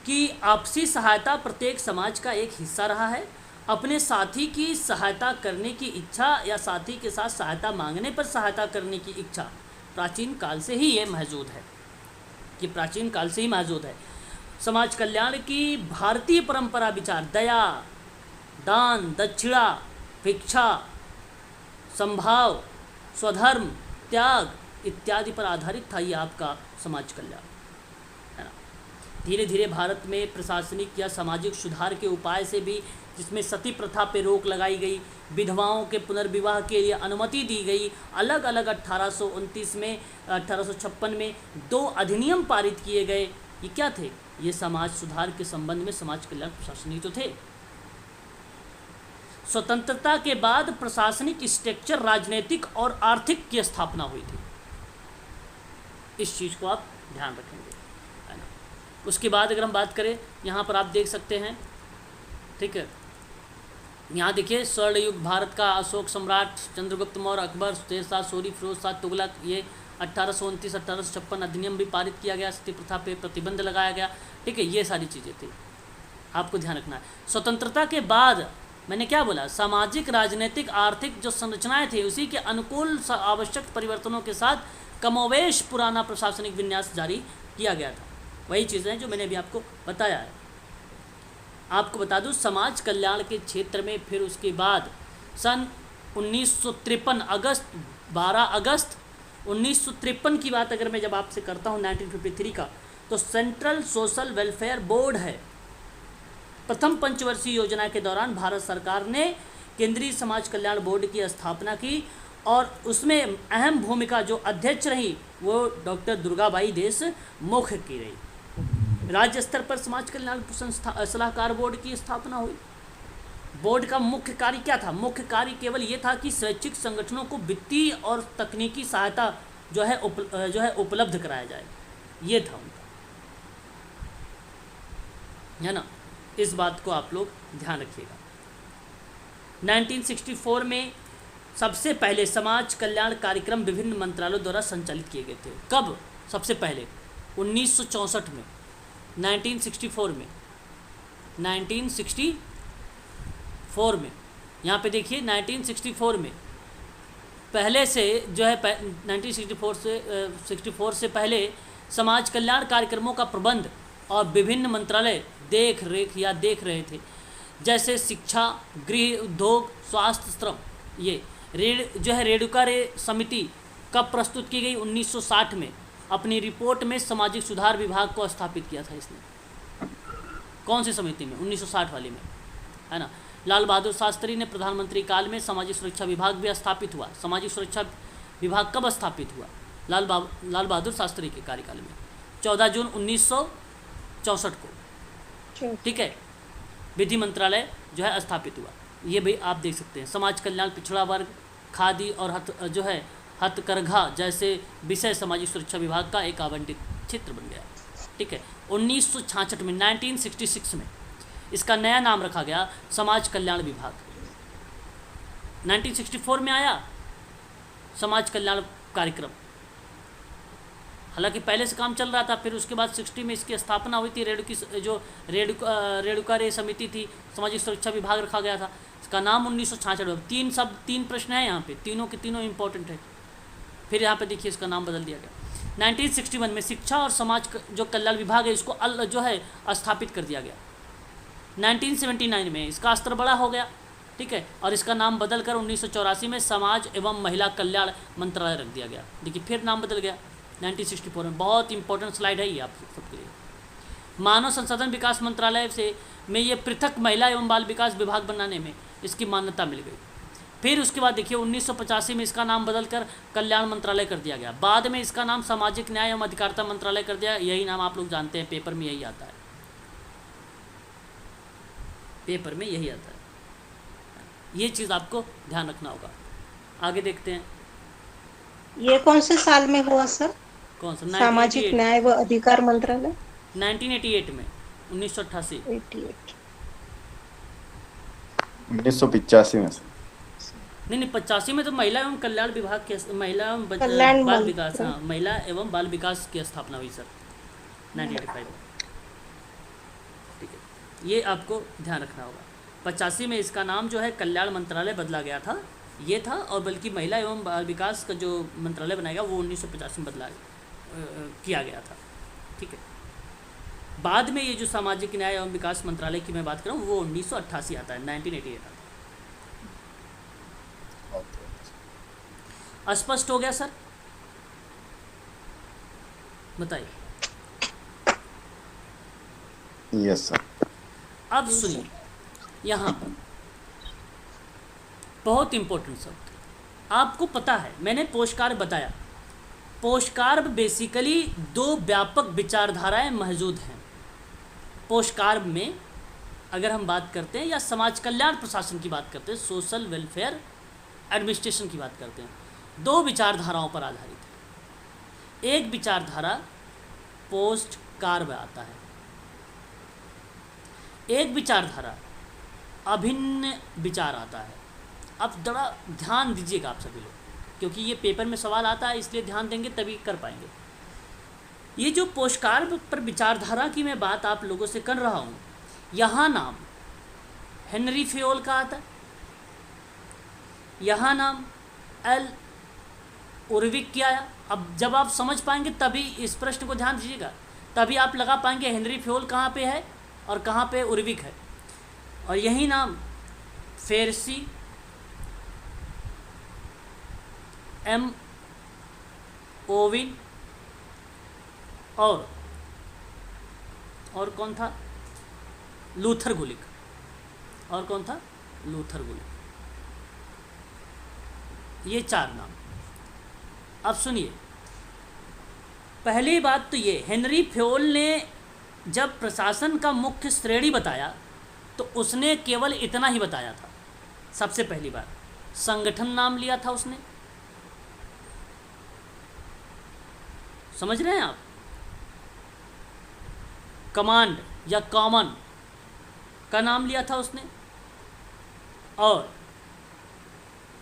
कि आपसी सहायता प्रत्येक समाज का एक हिस्सा रहा है। अपने साथी की सहायता करने की इच्छा या साथी के साथ सहायता मांगने पर सहायता करने की इच्छा प्राचीन काल से ही ये मौजूद है, ये प्राचीन काल से ही मौजूद है। समाज कल्याण की भारतीय परंपरा विचार दया, दान, दक्षिणा, भिक्षा, संभाव, स्वधर्म, त्याग इत्यादि पर आधारित था ये आपका समाज कल्याण, है ना। धीरे धीरे भारत में प्रशासनिक या सामाजिक सुधार के उपाय से भी, जिसमें सती प्रथा पे रोक लगाई गई, विधवाओं के पुनर्विवाह के लिए अनुमति दी गई, अलग अलग 1829 में 1856 में 2 अधिनियम पारित किए गए। ये क्या थे? ये समाज सुधार के संबंध में समाज कल्याण प्रशासनिक तो थे। स्वतंत्रता के बाद प्रशासनिक स्ट्रक्चर राजनीतिक और आर्थिक की स्थापना हुई थी। इस चीज़ को आप ध्यान रखेंगे, है ना। उसके बाद अगर हम बात करें, यहाँ पर आप देख सकते हैं, ठीक है, यहाँ देखिए स्वर्ण युग भारत का अशोक सम्राट, चंद्रगुप्त मौर्य, अकबर, शेरशाह सूरी, फिरोज शाह तुगलक, ये 1829 1856 अधिनियम भी पारित किया गया, सती प्रथा पे प्रतिबंध लगाया गया, ठीक है, ये सारी चीज़ें थी, आपको ध्यान रखना है। स्वतंत्रता के बाद मैंने क्या बोला, सामाजिक, राजनीतिक, आर्थिक जो संरचनाएं थी उसी के अनुकूल आवश्यक परिवर्तनों के साथ कमोवेश पुराना प्रशासनिक विन्यास जारी किया गया था। वही चीज़ें जो मैंने अभी आपको बताया है। आपको बता दूं समाज कल्याण के क्षेत्र में फिर उसके बाद सन 1953 अगस्त 12 अगस्त 1953 की बात अगर मैं जब आपसे करता हूं 1953 का, तो सेंट्रल सोशल वेलफेयर बोर्ड है। प्रथम पंचवर्षीय योजना के दौरान भारत सरकार ने केंद्रीय समाज कल्याण बोर्ड की स्थापना की और उसमें अहम भूमिका जो अध्यक्ष रही वो डॉक्टर दुर्गाबाई देशमुख की रही। राज्य स्तर पर समाज कल्याण संस्था सलाहकार बोर्ड की स्थापना हुई। बोर्ड का मुख्य कार्य क्या था? मुख्य कार्य केवल ये था कि स्वैच्छिक संगठनों को वित्तीय और तकनीकी सहायता जो है उपलब्ध कराया जाए, ये था उनका, है ना। इस बात को आप लोग ध्यान रखिएगा। 1964 में सबसे पहले समाज कल्याण कार्यक्रम विभिन्न मंत्रालयों द्वारा संचालित किए गए थे। कब? सबसे पहले 1964 में, 1964 में, 1964 में, यहाँ पे देखिए 1964 में पहले से जो है 1964 से 64 से पहले समाज कल्याण कार्यक्रमों का प्रबंध और विभिन्न मंत्रालय देख रहे थे, जैसे शिक्षा, गृह, उद्योग, स्वास्थ्य, श्रम। ये जो है रेणुका रे समिति कब प्रस्तुत की गई? 1960 में अपनी रिपोर्ट में सामाजिक सुधार विभाग को स्थापित किया था इसने। कौन सी समिति में? 1960 वाली में, है ना। लाल बहादुर शास्त्री ने प्रधानमंत्री काल में सामाजिक सुरक्षा विभाग भी स्थापित हुआ। सामाजिक सुरक्षा विभाग कब स्थापित हुआ? लाल बहादुर शास्त्री के कार्यकाल में 14 जून 1964 को, ठीक है। विधि मंत्रालय जो है स्थापित हुआ। ये भी आप देख सकते हैं। समाज कल्याण, पिछड़ा वर्ग, खादी और हथकरघा जैसे विषय सामाजिक सुरक्षा विभाग का एक आवंटित क्षेत्र बन गया, ठीक है। 1966 में 1966 में इसका नया नाम रखा गया समाज कल्याण विभाग। 1964 में आया समाज कल्याण कार्यक्रम, हालांकि पहले से काम चल रहा था। फिर उसके बाद 60 में इसकी स्थापना हुई थी। रेणुका रे समिति थी, सामाजिक सुरक्षा विभाग रखा गया था। इसका नाम 1966 में। तीन प्रश्न हैं यहाँ पे, तीनों के तीनों इंपॉर्टेंट है। फिर यहाँ पे देखिए इसका नाम बदल दिया गया। 1961 में शिक्षा और समाज जो कल्याण विभाग है इसको जो है स्थापित कर दिया गया। 1979 में इसका स्तर बड़ा हो गया, ठीक है, और इसका नाम बदलकर 1984 में समाज एवं महिला कल्याण मंत्रालय रख दिया गया। देखिए फिर नाम बदल गया 1964 में। बहुत इंपॉर्टेंट स्लाइड है ये आप सबके लिए। मानव संसाधन विकास मंत्रालय में ये पृथक महिला एवं बाल विकास विभाग बनाने में इसकी मान्यता मिल गई। फिर उसके बाद देखिए 1985 में इसका नाम बदलकर कल्याण मंत्रालय कर दिया गया। बाद में इसका नाम सामाजिक न्याय एवं अधिकारिता मंत्रालय कर दिया। यही नाम आप लोग जानते हैं, पेपर में यही आता है, पेपर में यही आता है। ये चीज़ आपको ध्यान रखना होगा। आगे देखते हैं। ये कौन से साल में हुआ सर? कौन सा? सामाजिक न्याय व अधिकार मंत्रालय 1988 में, 1988 1985 में। नहीं 85 में तो महिला एवं कल्याण विभाग के कल्याण बाल विकास, हाँ, महिला एवं बाल विकास की स्थापना हुई सर 1985 में, ठीक है। ये आपको ध्यान रखना होगा। 85 में इसका नाम जो है कल्याण मंत्रालय बदला गया था, ये था। और बल्कि महिला एवं बाल विकास का जो मंत्रालय बनाएगा वो 1985 में किया गया था, ठीक है। बाद में ये जो सामाजिक न्याय एवं विकास मंत्रालय की मैं बात कर रहा हूँ वो 1988 आता है, 1988 आता है। स्पष्ट हो गया सर? बताइए। Yes sir. अब सुनिए, यहाँ पर बहुत इंपॉर्टेंट शब्द आपको पता है, मैंने पोषकार बताया। पोषकार बेसिकली दो व्यापक विचारधाराएं मौजूद हैं। पोषकार में अगर हम बात करते हैं या समाज कल्याण प्रशासन की बात करते हैं, सोशल वेलफेयर एडमिनिस्ट्रेशन की बात करते हैं, दो विचारधाराओं पर आधारित है। एक विचारधारा पोस्ट कार्य आता है, एक विचारधारा अभिन्न विचार आता है। अब थोड़ा ध्यान दीजिएगा आप सभी लोग, क्योंकि ये पेपर में सवाल आता है, इसलिए ध्यान देंगे तभी कर पाएंगे। ये जो पोषकार पर विचारधारा की मैं बात आप लोगों से कर रहा हूँ, यहाँ नाम हेनरी फेयोल का आता है, यहाँ नाम एल उर्विक की आया। अब जब आप समझ पाएंगे तभी इस प्रश्न को ध्यान दीजिएगा, तभी आप लगा पाएंगे हेनरी फेयोल कहाँ पे है और कहाँ पे उर्विक है। और यही नाम फेरसी, एम ओविन और कौन था? लूथर गुलिक। और कौन था? लूथर गुलिक। ये चार नाम। अब सुनिए, पहली बात तो ये, हेनरी फेयोल ने जब प्रशासन का मुख्य श्रेणी बताया तो उसने केवल इतना ही बताया था। सबसे पहली बार संगठन नाम लिया था उसने, समझ रहे हैं आप? कमांड या कॉमन का नाम लिया था उसने, और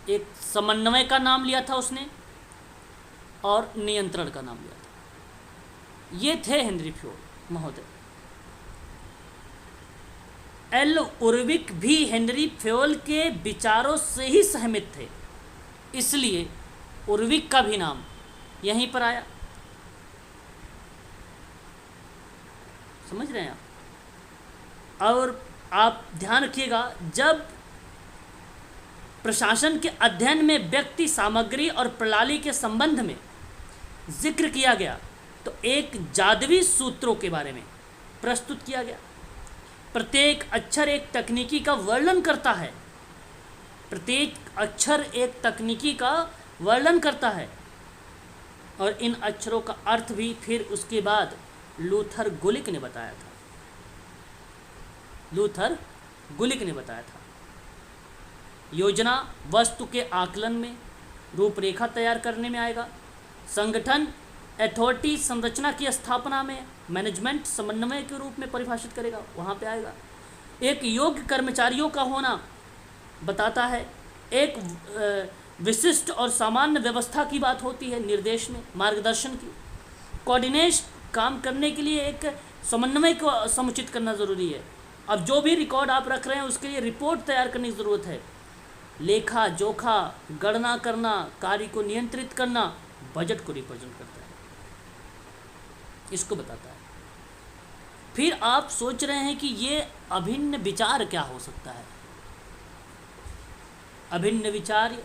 एक समन्वय का नाम लिया था उसने, और नियंत्रण का नाम लिया था। ये थे हेनरी फेयोल महोदय। एल उर्विक भी हेनरी फेयोल के विचारों से ही सहमत थे, इसलिए उर्विक का भी नाम यहीं पर आया। समझ रहे हैं आप? और आप ध्यान रखिएगा, जब प्रशासन के अध्ययन में व्यक्ति, सामग्री और प्रणाली के संबंध में जिक्र किया गया तो एक जादुई सूत्रों के बारे में प्रस्तुत किया गया। प्रत्येक अक्षर एक तकनीकी का वर्णन करता है। प्रत्येक अक्षर एक तकनीकी का वर्णन करता है और इन अक्षरों का अर्थ भी फिर उसके बाद लूथर गुलिक ने बताया था। लूथर गुलिक ने बताया था। योजना वस्तु के आकलन में, रूपरेखा तैयार करने में आएगा। संगठन अथॉरिटी संरचना की स्थापना में, मैनेजमेंट समन्वय के रूप में परिभाषित करेगा, वहाँ पे आएगा। एक योग्य कर्मचारियों का होना बताता है। एक विशिष्ट और सामान्य व्यवस्था की बात होती है, निर्देश में, मार्गदर्शन की। कोऑर्डिनेट काम करने के लिए एक समन्वय को समुचित करना ज़रूरी है। अब जो भी रिकॉर्ड आप रख रहे हैं उसके लिए रिपोर्ट तैयार करने की ज़रूरत है। लेखा जोखा, गणना करना, कार्य को नियंत्रित करना, बजट को रिप्रेजेंट करता है, इसको बताता है। फिर आप सोच रहे हैं कि ये अभिन्न विचार क्या हो सकता है? अभिन्न विचार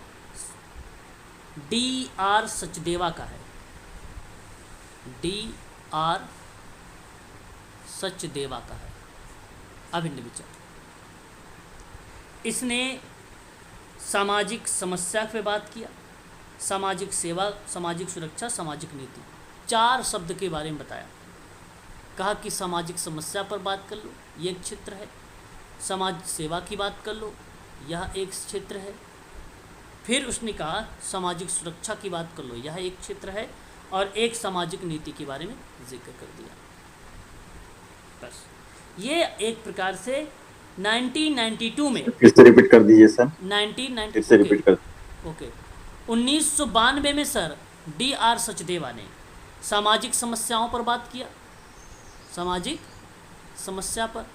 D.R. सचदेवा का है। D.R. सचदेवा का है अभिन्न विचार। इसने सामाजिक समस्या पे बात किया, सामाजिक सेवा, सामाजिक सुरक्षा, सामाजिक नीति, 4 शब्द के बारे में बताया। कहा कि सामाजिक समस्या पर बात कर लो, ये एक क्षेत्र है। समाज सेवा की बात कर लो, यह एक क्षेत्र है। फिर उसने कहा सामाजिक सुरक्षा की बात कर लो, यह एक क्षेत्र है। और एक सामाजिक नीति के बारे में जिक्र कर दिया। बस ये एक प्रकार से 1992 में, फिर से रिपीट कर दीजिए सर। 1990 फिर से रिपीट कर। ओके 1992 में सर D.R. सचदेवा ने सामाजिक समस्याओं पर बात किया। सामाजिक समस्या पर,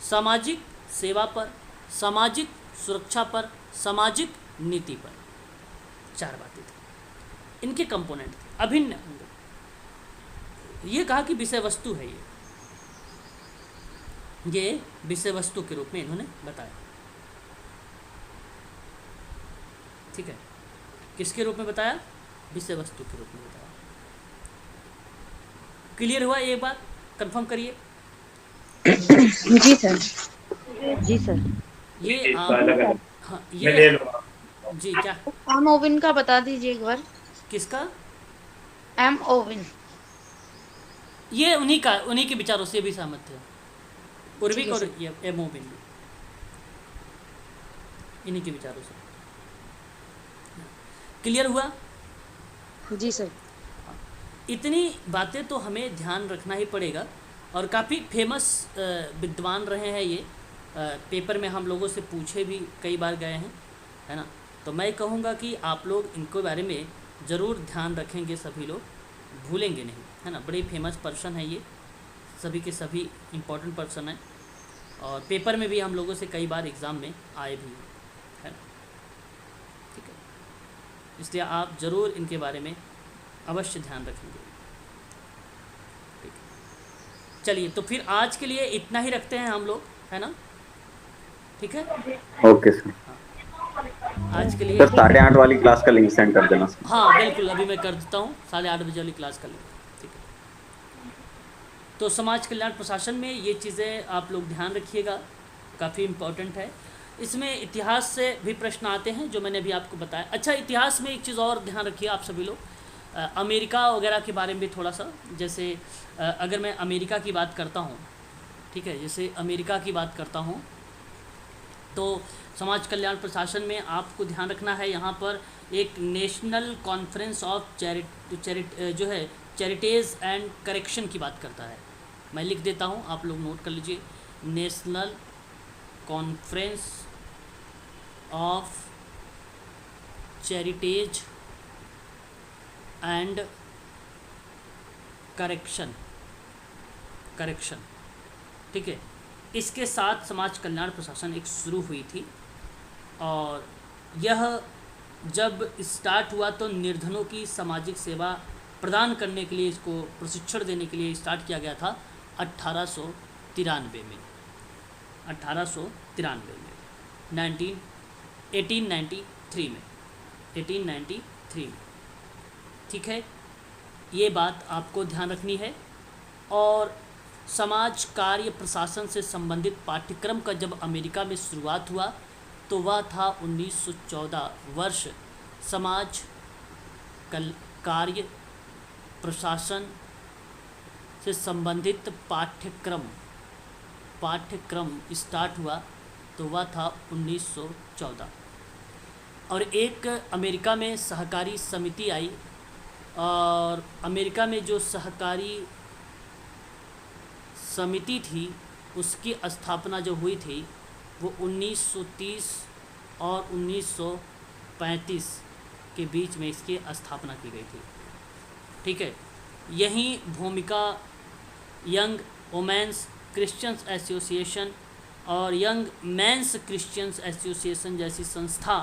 सामाजिक सेवा पर, सामाजिक सुरक्षा पर, सामाजिक नीति पर, 4 बातें थी। इनके कंपोनेंट थे, अभिन्न अंग। ये कहा कि विषय वस्तु है, ये विषय वस्तु के रूप में इन्होंने बताया। ठीक है, किसके रूप में बताया? विषय वस्तु के रूप में बताया। क्लियर हुआ? एक बार कंफर्म करिए। जी सर। जी सर। ये हाँ, ये जी क्या? एम ओविन का बता दीजिए एक बार। किसका? एम ओविन। ये उन्हीं के विचारों से भी सहमत थे, पूर्विक और एम ओविन भी, इन्हीं के विचारों से। क्लियर हुआ? जी सर। इतनी बातें तो हमें ध्यान रखना ही पड़ेगा। और काफ़ी फेमस विद्वान रहे हैं ये, पेपर में हम लोगों से पूछे भी कई बार गए हैं, है ना। तो मैं कहूँगा कि आप लोग इनको बारे में ज़रूर ध्यान रखेंगे, सभी लोग भूलेंगे नहीं, है ना। बड़े फेमस पर्सन है ये, सभी के सभी इम्पोर्टेंट पर्सन हैं और पेपर में भी हम लोगों से कई बार एग्ज़ाम में आए भी हैं, है ना। ठीक है, इसलिए आप ज़रूर इनके बारे में अवश्य ध्यान रखेंगे। ठीक है, चलिए तो फिर आज के लिए इतना ही रखते हैं हम लोग, है ना। ठीक है, ओके सर। आज के लिए सर 8:30 वाली क्लास का लिंक सेंड कर देना सर। हाँ बिल्कुल, अभी मैं कर देता हूँ 8:30 बजे वाली क्लास का लिंक। ठीक है, तो समाज कल्याण प्रशासन में ये चीज़ें आप लोग ध्यान रखिएगा, काफ़ी इम्पोर्टेंट है। इसमें इतिहास से भी प्रश्न आते हैं जो मैंने अभी आपको बताया। अच्छा, इतिहास में एक चीज़ और ध्यान रखिए आप सभी लोग, अमेरिका वगैरह के बारे में भी थोड़ा सा। जैसे अगर मैं अमेरिका की बात करता हूँ, ठीक है, जैसे अमेरिका की बात करता हूँ तो समाज कल्याण प्रशासन में आपको ध्यान रखना है, यहाँ पर एक national conference of charities and correction की बात करता है। मैं लिख देता हूँ, आप लोग नोट कर लीजिए। National conference of charities and correction, ठीक है। इसके साथ समाज कल्याण प्रशासन एक शुरू हुई थी और यह जब स्टार्ट हुआ तो निर्धनों की सामाजिक सेवा प्रदान करने के लिए, इसको प्रशिक्षण देने के लिए स्टार्ट किया गया था 1893 में, 1893 में, 1893 में, 1893 में। ठीक है, ये बात आपको ध्यान रखनी है। और समाज कार्य प्रशासन से संबंधित पाठ्यक्रम का जब अमेरिका में शुरुआत हुआ तो वह था 1914 वर्ष। समाज कार्य प्रशासन से संबंधित पाठ्यक्रम स्टार्ट हुआ तो वह था 1914। और एक अमेरिका में सहकारी समिति आई, और अमेरिका में जो सहकारी समिति थी उसकी स्थापना जो हुई थी वो 1930 और 1935 के बीच में इसकी स्थापना की गई थी। ठीक है, यही भूमिका यंग वुमेन्स क्रिश्चियंस एसोसिएशन और यंग मेंस क्रिश्चियंस एसोसिएशन जैसी संस्था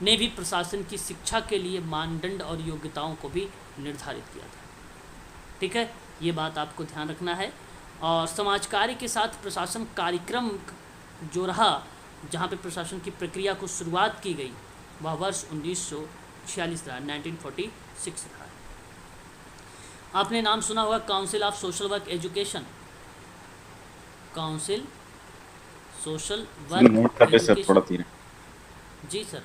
ने भी प्रशासन की शिक्षा के लिए मानदंड और योग्यताओं को भी निर्धारित किया था। ठीक है, ये बात आपको ध्यान रखना है। और समाज कार्य के साथ प्रशासन कार्यक्रम जो रहा, जहाँ पे प्रशासन की प्रक्रिया को शुरुआत की गई, वह वर्ष 1946 रहा, 1946 रहा। आपने नाम सुना होगा council of social work education, council social note कर वर्क ले सर थोड़ा एजुकेशन। धीरे। जी सर,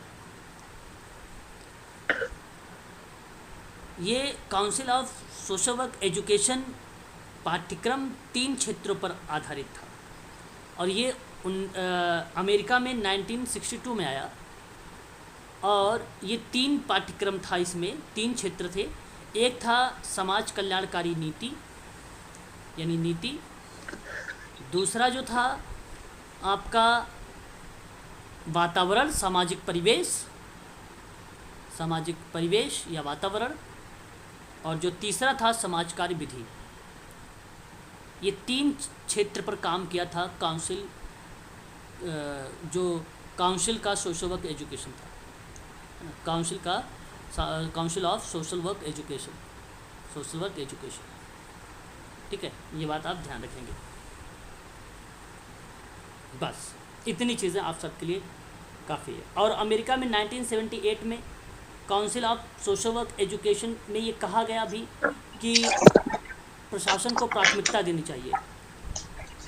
ये council of social work education पाठ्यक्रम 3 क्षेत्रों पर आधारित था, और ये अमेरिका में 1962 में आया। और ये 3 पाठ्यक्रम था, इसमें 3 क्षेत्र थे। एक था समाज कल्याणकारी नीति यानी नीति, दूसरा जो था आपका वातावरण, सामाजिक परिवेश या वातावरण, और जो तीसरा था समाज कार्य विधि। ये 3 क्षेत्र पर काम किया था काउंसिल, जो काउंसिल का सोशल वर्क एजुकेशन था, council of social work education. ठीक है, ये बात आप ध्यान रखेंगे। बस इतनी चीज़ें आप सबके लिए काफ़ी है। और अमेरिका में 1978 में council of social work education में ये कहा गया भी कि प्रशासन को प्राथमिकता देनी चाहिए,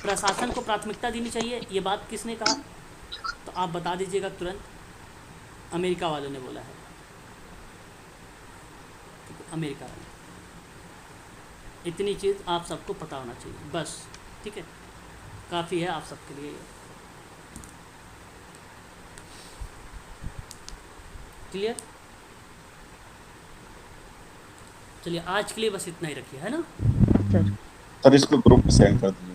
प्रशासन को प्राथमिकता देनी चाहिए। ये बात किसने कहा, तो आप बता दीजिएगा तुरंत। अमेरिका वालों ने बोला है, अमेरिका वाले। इतनी चीज़ आप सबको पता होना चाहिए बस। ठीक है, काफ़ी है आप सबके लिए। क्लियर? चलिए आज के लिए बस इतना ही रखिए, है ना सर। सर इसको ग्रुप में सेंड कर दीजिए।